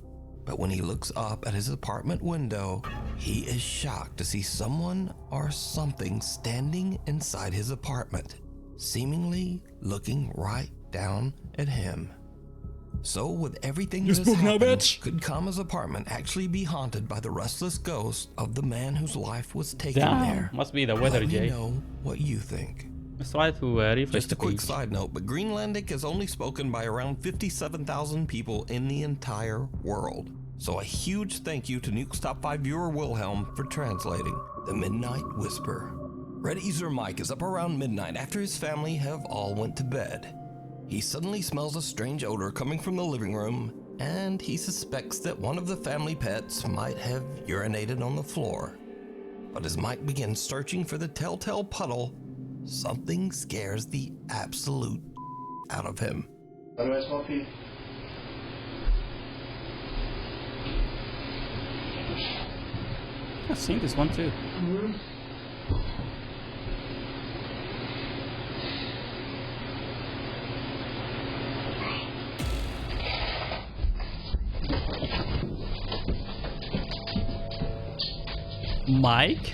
But when he looks up at his apartment window, he is shocked to see someone or something standing inside his apartment, seemingly looking right down at him. So with everything that has happened, could Kama's apartment actually be haunted by the restless ghost of the man whose life was taken there? Must be the weather, Let Jay. me know what you think. Let's try to refresh Just the a quick page. side note, but Greenlandic is only spoken by around 57,000 people in the entire world. So a huge thank you to Nuke's top 5 viewer Wilhelm for translating The Midnight Whisper. Red Easer Mike is up around midnight after his family have all went to bed. He suddenly smells a strange odor coming from the living room, and he suspects that one of the family pets might have urinated on the floor. But as Mike begins searching for the telltale puddle, something scares the absolute out of him. How do I smell pee? I've seen this one too. Mike?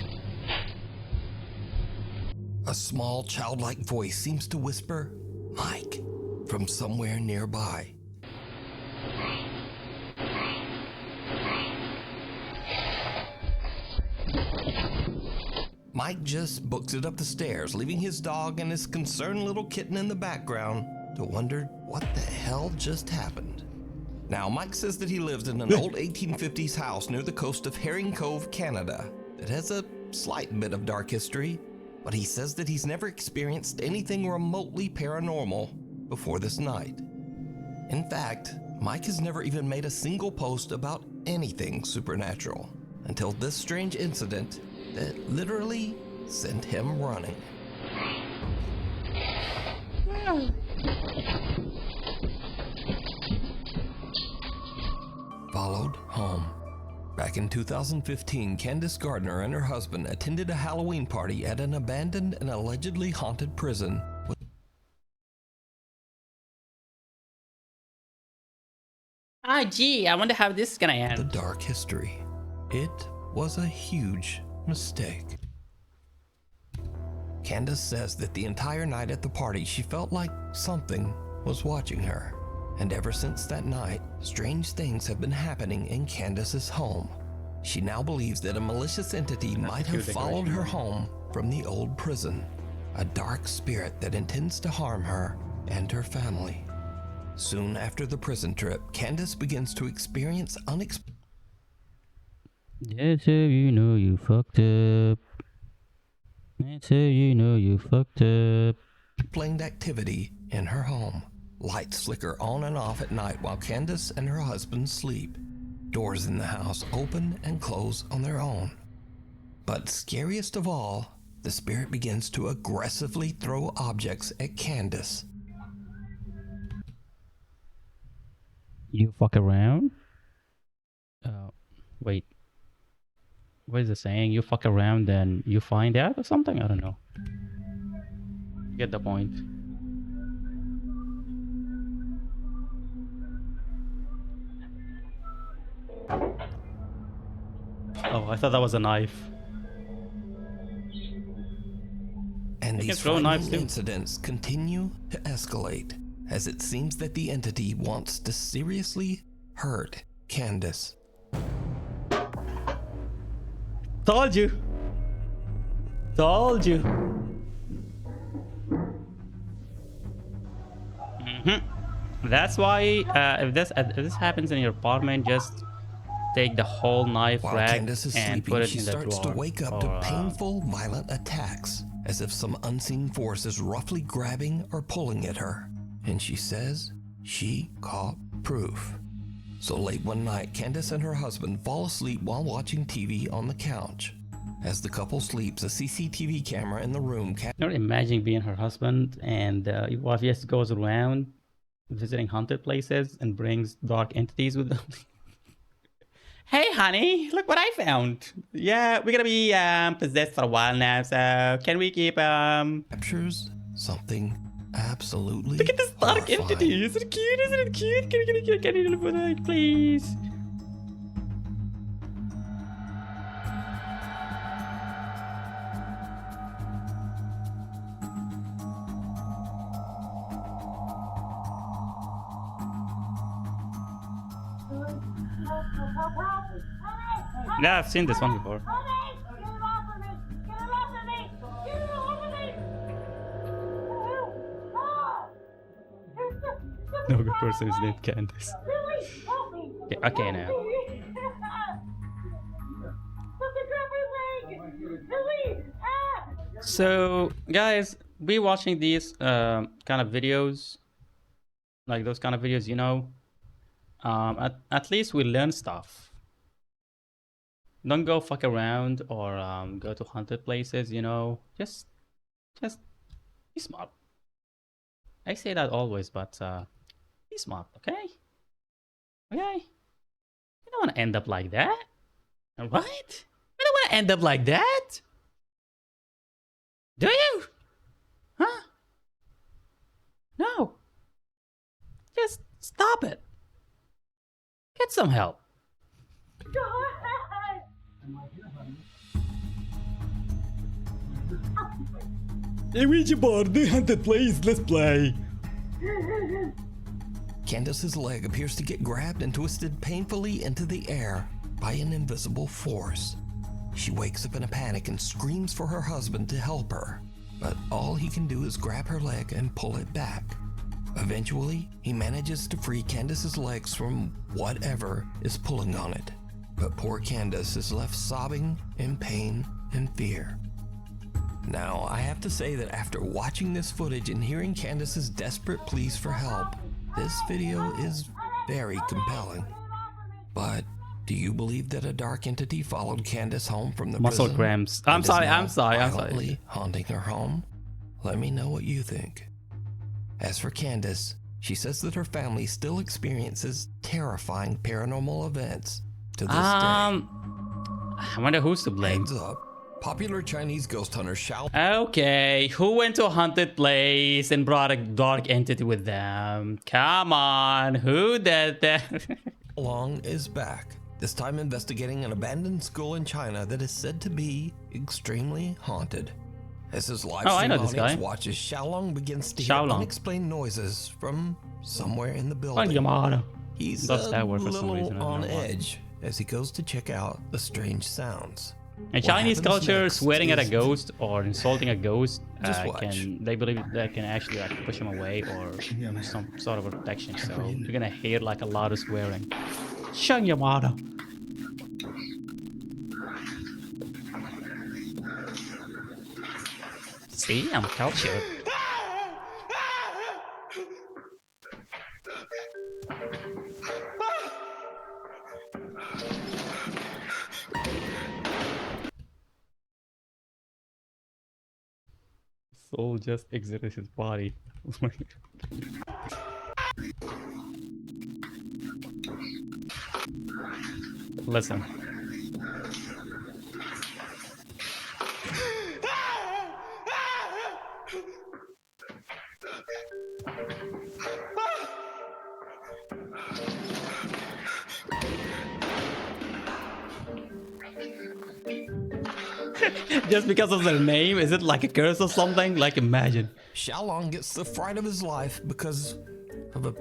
A small childlike voice seems to whisper, "Mike," from somewhere nearby. Mike just books it up the stairs, leaving his dog and his concerned little kitten in the background to wonder what the hell just happened. Now, Mike says that he lives in an old 1850s house near the coast of Herring Cove, Canada, that has a slight bit of dark history, but he says that he's never experienced anything remotely paranormal before this night. In fact, Mike has never even made a single post about anything supernatural until this strange incident that literally sent him running. Followed home. Back in 2015, Candace Gardner and her husband attended a Halloween party at an abandoned and allegedly haunted prison. Ah, gee, I wonder how this is gonna end. The dark history. It was a huge mistake. Candace says that the entire night at the party, she felt like something was watching her. And ever since that night, strange things have been happening in Candace's home. She now believes that a malicious entity might have followed her home from the old prison. A dark spirit that intends to harm her and her family. Soon after the prison trip, Candace begins to experience unexpected. That's how you know you fucked up. That's how you know you fucked up. Explained activity in her home. Lights flicker on and off at night while Candace and her husband sleep. Doors in the house open and close on their own. But scariest of all, the spirit begins to aggressively throw objects at Candace. You fuck around? Wait. What is it saying? You fuck around and you find out or something? I don't know. You get the point. Oh, I thought that was a knife. And these frightening incidents continue to escalate, as it seems that the entity wants to seriously hurt Candace. Told you. Told you. That's why if this happens in your apartment, just take the whole knife rack and sleeping, put it she in the starts drawer. to wake up to painful, violent attacks, as if some unseen force is roughly grabbing or pulling at her. And she says she caught proof. So late one night, Candace and her husband fall asleep while watching TV on the couch. As the couple sleeps, a CCTV camera in the room. Not imagining being her husband and your wife just goes around visiting haunted places and brings dark entities with them. Hey honey, look what I found. Yeah, we're gonna be possessed for a while now, so can we keep captures something absolutely Look at this dark entity. Isn't it cute? Isn't it cute? Can you look for that, please? Yeah, I've seen this one before. No good person is named Candace. Okay now. So, guys, be watching these kind of videos like those kind of videos, you know. At least we learn stuff. Don't go fuck around or go to haunted places, you know. Just be smart. I say that always, but be smart, okay? Okay? You don't want to end up like that. Right? You don't want to end up like that. Do you? Huh? No. Just stop it. Get some help. Hey, Ouija board, the haunted place, let's play. Candace's leg appears to get grabbed and twisted painfully into the air by an invisible force. She wakes up in a panic and screams for her husband to help her, but all he can do is grab her leg and pull it back. Eventually, he manages to free Candace's legs from whatever is pulling on it, but poor Candace is left sobbing in pain and fear. Now, I have to say that after watching this footage and hearing Candace's desperate pleas for help, this video is very compelling. But do you believe that a dark entity followed Candace home from the Muscle prison? cramps. and I'm is sorry, now I'm sorry. violently haunting her home? Let me know what you think. As for Candace, she says that her family still experiences terrifying paranormal events to this day. I wonder who's to blame. Heads up. Popular Chinese ghost hunter Xiao Okay, who went to a haunted place and brought a dark entity with them? Come on, who did that? Long is back, this time investigating an abandoned school in China that is said to be extremely haunted. As his live stream audience watches, Xiaolong begins to hear unexplained noises from somewhere in the building. He's a little on edge as he goes to check out the strange sounds. In Chinese culture, swearing at a ghost or insulting a ghost they believe that can actually like push him away or some sort of protection. So you're gonna hear like a lot of swearing. Shun your mother. See, I'm cultured. Soul just exited his body. Listen. Just because of their name, is it like a curse or something? Like imagine. Xiaolong gets the fright of his life because of a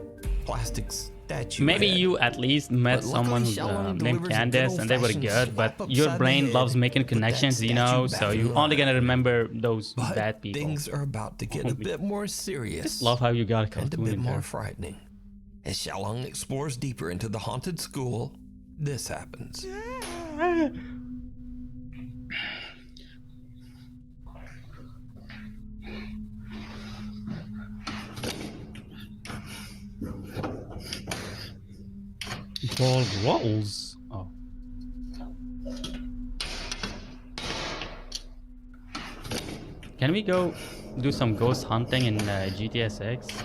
plastic statue. Maybe you at least met someone who's named Candace and they were good, but your brain loves making connections, you know, so you're only gonna remember those bad people. Things are about to get a bit more serious. Just love how you got a and a bit more frightening. As Xiaolong explores deeper into the haunted school, this happens. Ball rolls. Oh. Can we go do some ghost hunting in GTA 6?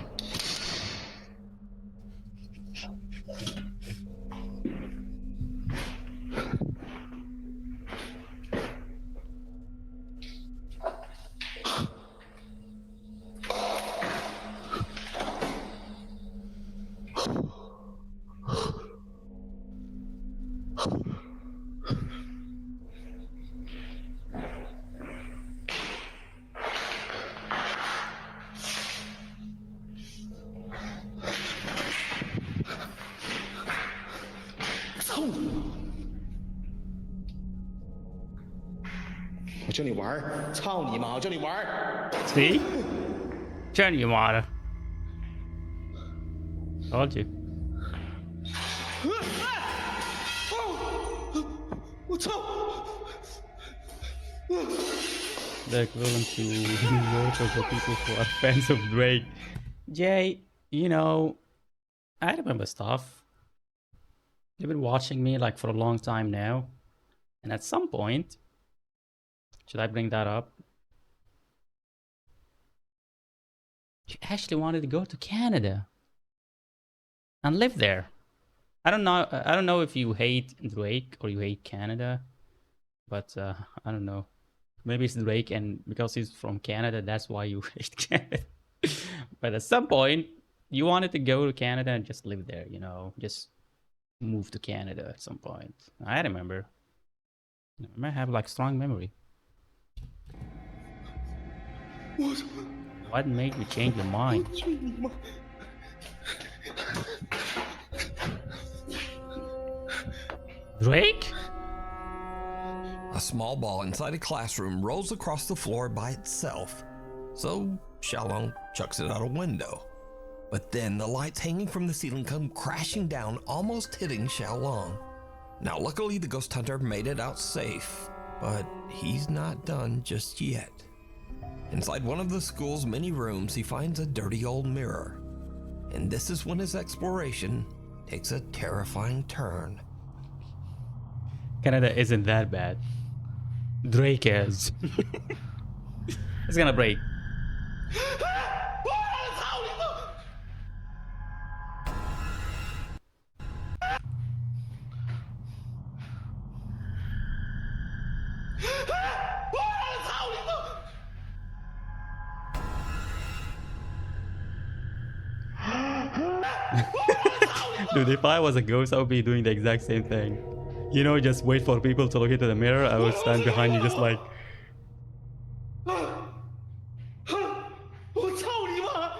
See? Turn your water. Told you. The equivalent to New York for people who are fans of Drake. Jay, you know, I remember stuff. You've been watching me like for a long time now. And at some point, should I bring that up? You actually wanted to go to Canada and live there. I don't know if you hate Drake or you hate Canada, but I don't know. Maybe it's Drake, and because he's from Canada, that's why you hate Canada. But at some point, you wanted to go to Canada and just live there, you know, just move to Canada at some point. I remember. I might have like strong memory. What made you change your mind? Drake? A small ball inside a classroom rolls across the floor by itself, so Xiaolong chucks it out a window. But then the lights hanging from the ceiling come crashing down, almost hitting Xiaolong. Now luckily the ghost hunter made it out safe, but he's not done just yet. Inside one of the school's many rooms, he finds a dirty old mirror. And this is when his exploration takes a terrifying turn. Canada isn't that bad. Drake is. It's gonna break. Dude, if I was a ghost, I would be doing the exact same thing. You know, just wait for people to look into the mirror. I would stand behind you just like...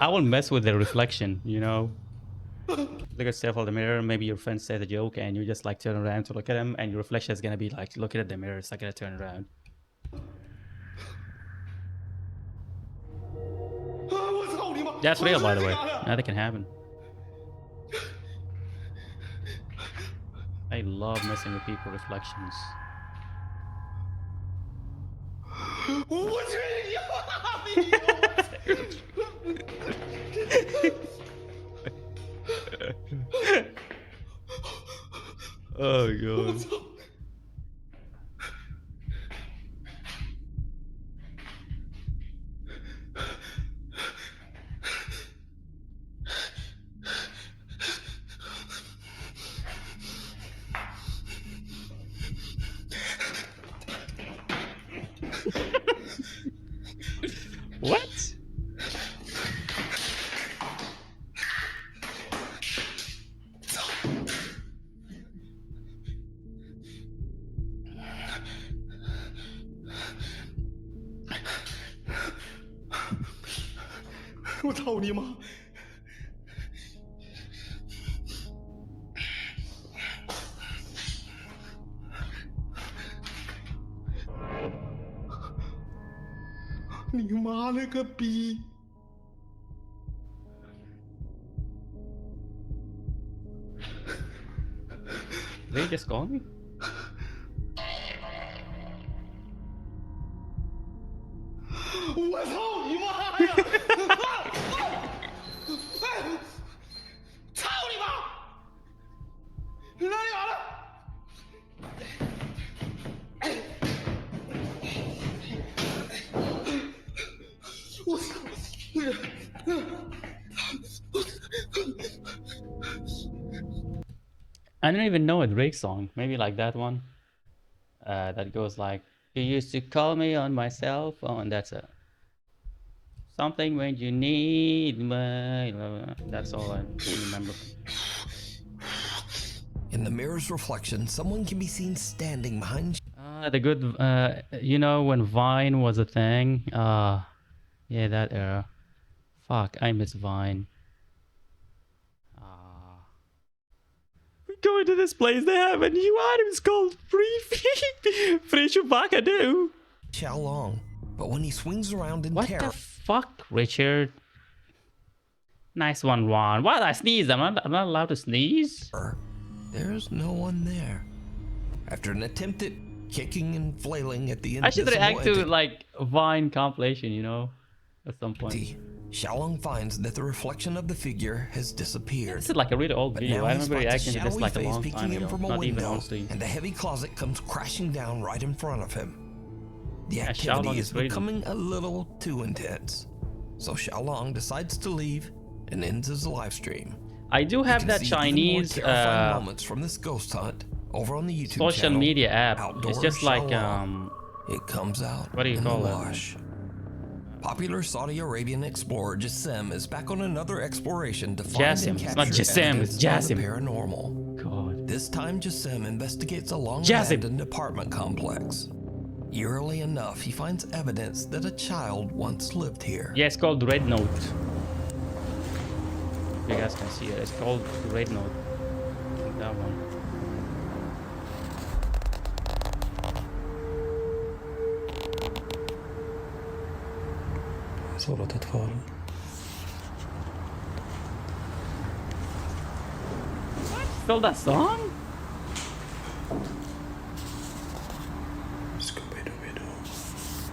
I will mess with the reflection, you know? Look at yourself in the mirror, maybe your friend said a joke and you just like turn around to look at him, and your reflection is gonna be like looking at the mirror, it's not gonna turn around. That's real, by the way. That can happen. I love messing with people's reflections. Oh god. What? They just called me? I don't even know a Drake song. Maybe like that one. That goes like, you used to call me on my cell phone. That's it. Something when you need me. That's all I remember. In the mirror's reflection, someone can be seen standing behind. The good, you know, when Vine was a thing. Yeah, that era. Fuck, I miss Vine. Going to this place, they have a new item. It's called Free Chewbacca do. Xiaolong, but when he swings around in what terror. What the fuck, Richard? Nice one, Juan. What? I sneezed. I'm not allowed to sneeze. There's no one there. After an attempt at kicking and flailing at the invisible I should react to like Vine compilation, you know, at some point. Xiaolong finds that the reflection of the figure has disappeared. This is like a really old But video. now I he remember spots reacting to this shadowy like a face long peeking time in ago. from a Not even window, honestly. and the heavy closet comes crashing down right in front of him. The Yeah, activity Xiaolong is is crazy. becoming a little too intense. So Xiaolong decides to leave and ends his live stream. I do have that Chinese moments from this ghost hunt over on the YouTube social channel, media app. It's Outdoor just like Xiaolong. It comes out what do you in call the it? wash. Popular Saudi Arabian explorer Jassim is back on another exploration to find Jassim. and It's not capture Jassim, it's evidence of Jassim. the paranormal. God. This time Jassim investigates a Jassim. long-abandoned apartment complex. Eerily enough, he finds evidence that a child once lived here. Yeah, it's called Red Note. You guys can see it. It's called Red Note. That one. صورة أطفال. Still that song?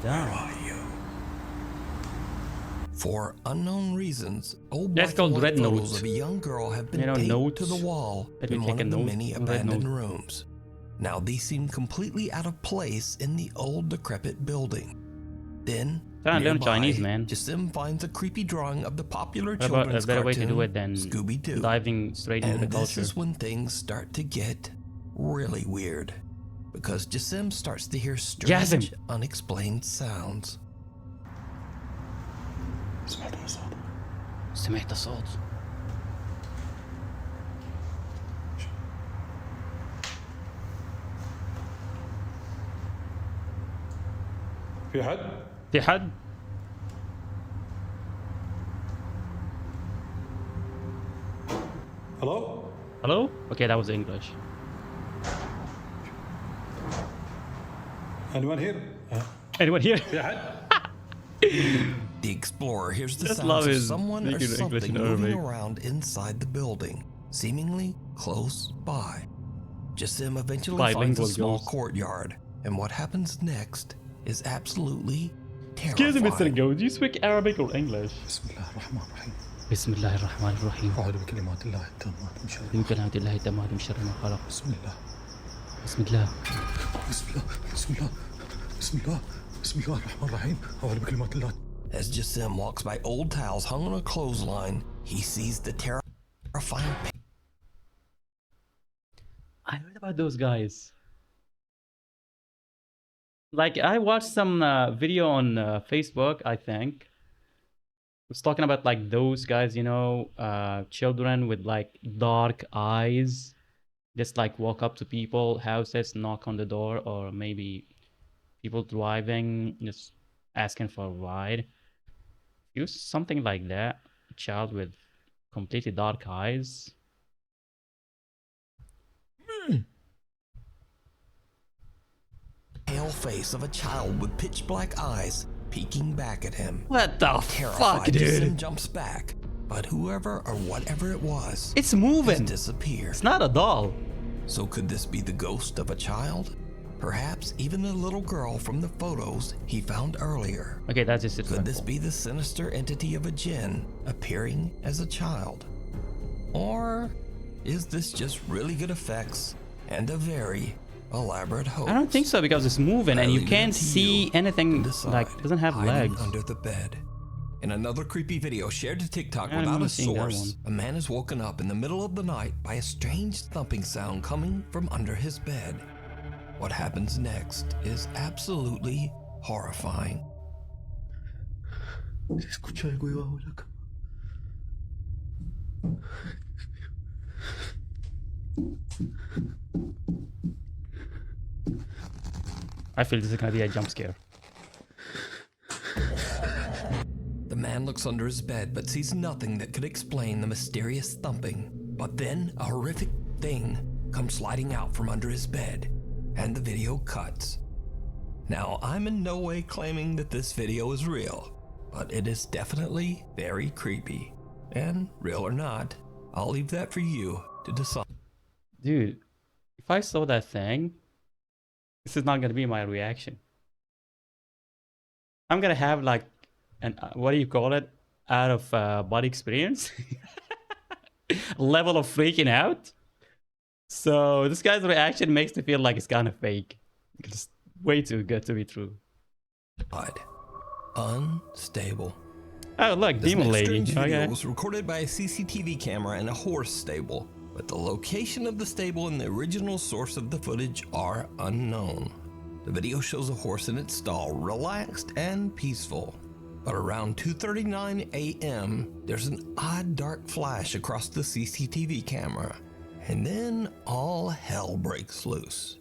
Damn. For unknown reasons, old That's black and called white Red photos Note. of a young girl have been You know, taped notes. to the wall Let me in take one a of the note. many Red abandoned Note. rooms. Now these seem completely out of place in the old decrepit building. Then, Trying to learn nearby, Chinese, man. Jassim finds a creepy drawing of the popular What about a children's better way to do cartoon, it than Scooby-Doo. diving straight into And the this culture? is when things start to get really weird, because Jassim starts to hear strange, Jassim. unexplained sounds. سمعت صوت. في حد؟ في حد؟ Hello? Hello? Okay, that was English. Anyone here? Anyone here? في حد؟ The explorer hears the Just sounds love of his someone or speaking English something in moving Arabic. around inside the building, seemingly close by. Jassim eventually finds a Bilingual small ghost. courtyard, and what happens next is absolutely Excuse me, Mr. terrifying. Go, do you speak Arabic or English? بسم الله الرحمن الرحيم. بسم الله الرحمن الرحيم. أعوذ بكلمات الله التامات من شر من كلمات الله التامات من شر ما خلق. بسم الله بسم الله. بسم الله بسم الله بسم الله بسم الله الرحمن الرحيم. أعوذ بكلمات الله. As Jassim walks by old towels hung on a clothesline, he sees the terrifying I heard about those guys. Like, I watched some video on Facebook, I think. It was talking about like those guys, you know, children with like dark eyes. Just like walk up to people, houses, knock on the door, or maybe people driving, just asking for a ride. Use something like that. A child with completely dark eyes. pale face of a child with pitch black eyes peeking back at him. What the Terrified, fuck, dude? Jassim jumps back, but whoever or whatever it was, It's moving. has disappeared. It's not a doll. So could this be the ghost of a child? Perhaps even the little girl from the photos he found earlier. Okay, that's just Could this be the sinister entity of a jinn appearing as a child? Or is this just really good effects and a very elaborate hoax? I don't think so, because it's moving and you leave it can't to see you anything. decide. Like, it doesn't have Hiding legs. under the bed. In another creepy video shared to TikTok I without remember a seeing that source, a man is woken up in the middle of the night by a strange thumping sound coming from under his bed. What happens next is absolutely horrifying. Escucha algo debajo de la cama. I feel this is gonna be a jump scare. The man looks under his bed but sees nothing that could explain the mysterious thumping. But then a horrific thing comes sliding out from under his bed, and the video cuts. Now, I'm in no way claiming that this video is real, but it is definitely very creepy. And real or not, I'll leave that for you to decide. Dude, if I saw that thing, this is not gonna be my reaction. I'm gonna have like an what do you call it? out of body experience. Level of freaking out. So this guy's reaction makes me feel like it's kind of fake. It's way too good to be true. Unstable. Oh look, This demon next lady. strange video Okay. was recorded by a CCTV camera in a horse stable, but the location of the stable and the original source of the footage are unknown. The video shows a horse in its stall, relaxed and peaceful. But around 2:39 a.m., there's an odd dark flash across the CCTV camera, and then all hell breaks loose.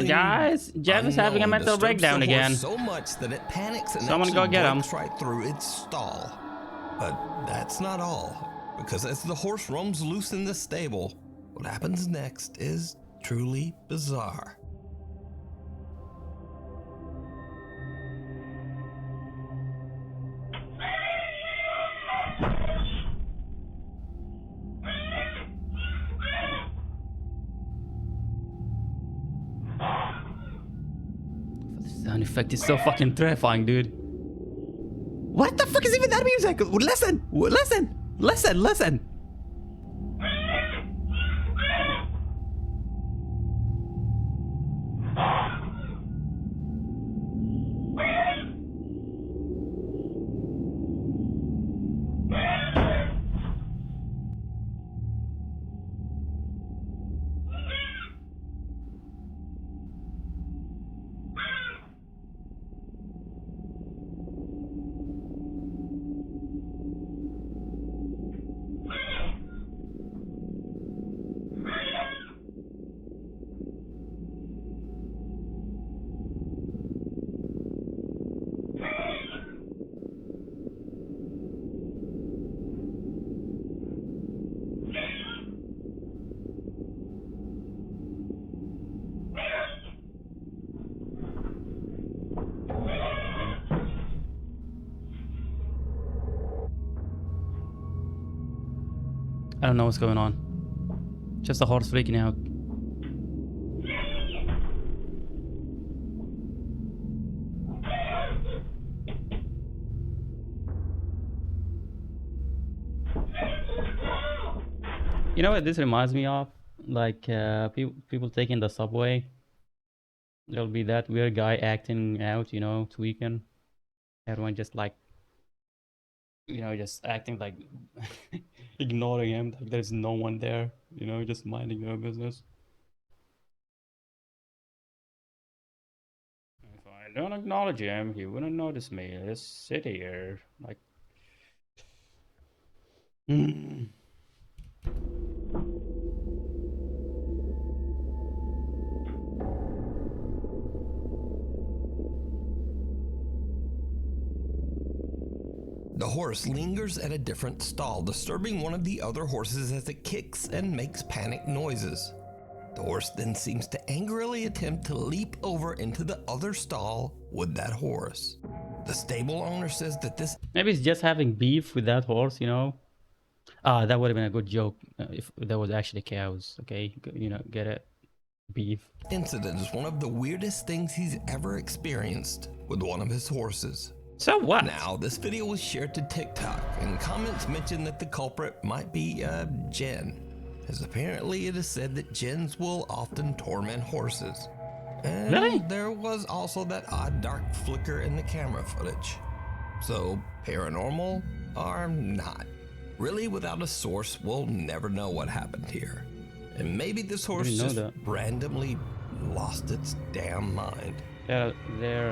Guys, Jeff is having a mental breakdown again. So much that it panics and Someone go get him. breaks right through its stall. But that's not all, because as the horse roams loose in the stable, what happens next is truly bizarre. Sound effect is so fucking terrifying, dude. What the fuck is even that music? Listen, listen, listen, listen. I don't know what's going on. Just a horse freaking out. You know what this reminds me of? Like people taking the subway. There'll be that weird guy acting out, you know, tweaking. Everyone just like, you know, just acting like ignoring him, like there's no one there, you know, just minding their business. If I don't acknowledge him, he wouldn't notice me. Just sit here, like. The horse lingers at a different stall, disturbing one of the other horses as it kicks and makes panic noises. The horse then seems to angrily attempt to leap over into the other stall with that horse. The stable owner says that this Maybe he's just having beef with that horse, you know? Ah, that would have been a good joke if there was actually cows, okay? You know, get it? Beef. incident is one of the weirdest things he's ever experienced with one of his horses. So what? Now, this video was shared to TikTok, and comments mention that the culprit might be Jen, as apparently it is said that Jens will often torment horses. And really? There was also that odd dark flicker in the camera footage. So, paranormal or not? Really, without a source, we'll never know what happened here. And maybe this horse just randomly lost its damn mind. There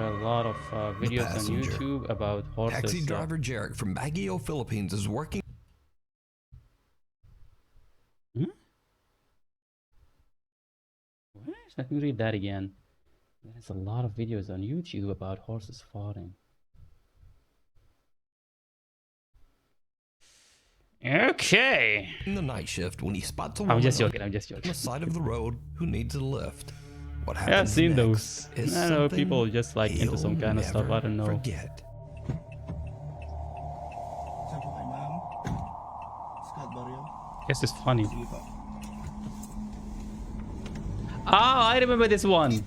are a lot of videos on YouTube about horses. Taxi driver Jarek from Baguio, Philippines is working. Let me read that again. There's a lot of videos on YouTube about horses farting. Okay. In the night shift, when he spots a I'm woman just on joking. I'm just joking. the side of the road who needs a lift. What Yeah, I've happens seen next those. is I know something people just like into some he'll kind of stuff. I never don't know. Forget. Guess it's funny. Ah, I remember this one.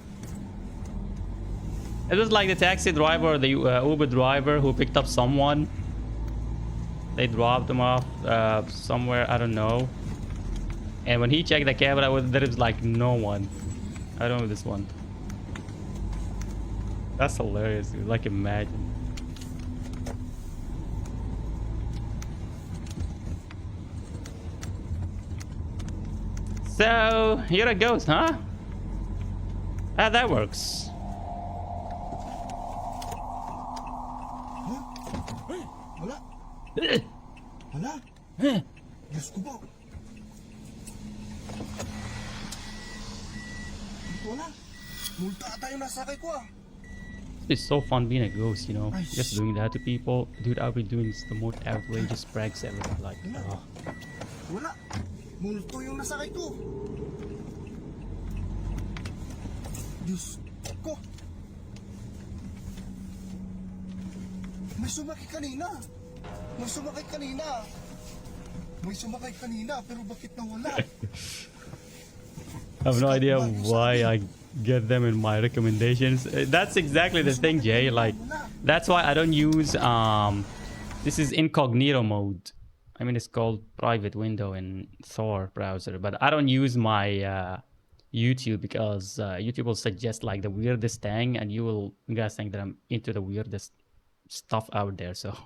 It was like the taxi driver, the Uber driver who picked up someone. They dropped him off somewhere, I don't know. And when he checked the camera, there was like no one. I don't know this one. That's hilarious, dude. Like, imagine. So, you're a ghost, huh? How that works. Hala? Diyos ko po. Wala. Multa ata yung nasakay ko ah. It's so fun being a ghost, you know? Just doing that to people. Dude, I've been doing the most outrageous pranks ever. Like, oh. Wala. Multo yung nasakay ko. Diyos ko. May sumakay kanina. May sumakay kanina. May sumakay kanina, pero bakit nawala? I have no idea why I get them in my recommendations. That's exactly the thing, Jay. Like, that's why I don't use this is incognito mode. I mean, it's called private window in Thor browser, but I don't use my YouTube because YouTube will suggest like the weirdest thing, and you guys think that I'm into the weirdest stuff out there, so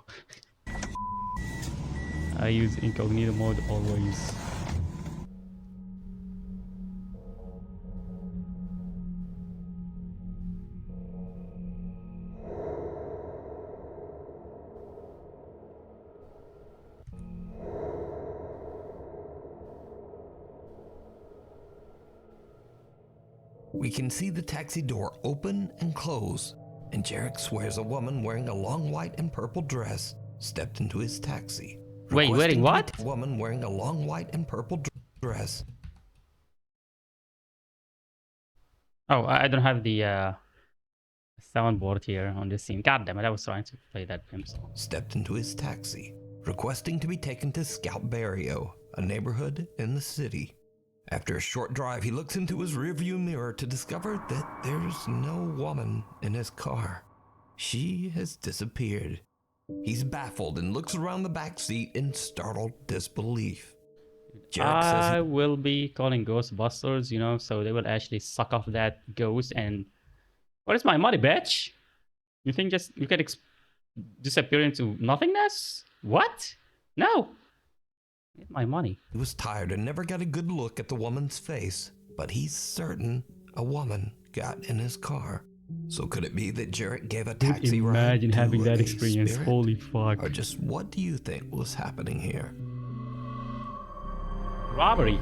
I use incognito mode always. We can see the taxi door open and close, and Jarek swears a woman wearing a long white and purple dress stepped into his taxi. Wait, wearing what? A woman wearing a long white and purple dress. Oh, I don't have the soundboard here on this scene. God damn it, I was trying to play that game song. Stepped into his taxi, requesting to be taken to Scout Barrio, a neighborhood in the city. After a short drive, he looks into his rearview mirror to discover that there's no woman in his car. She has disappeared. He's baffled and looks around the back seat in startled disbelief. Jarek says I will be calling Ghostbusters, you know, so they will actually suck off that ghost and... What is my money, bitch? You think just you can disappear into nothingness? What? No! Get my money. He was tired and never got a good look at the woman's face, but he's certain a woman got in his car. So could it be that Jarek gave a taxi ride? Imagine having that a experience. spirit? Holy fuck. Or just what do you think was happening here? Robbery.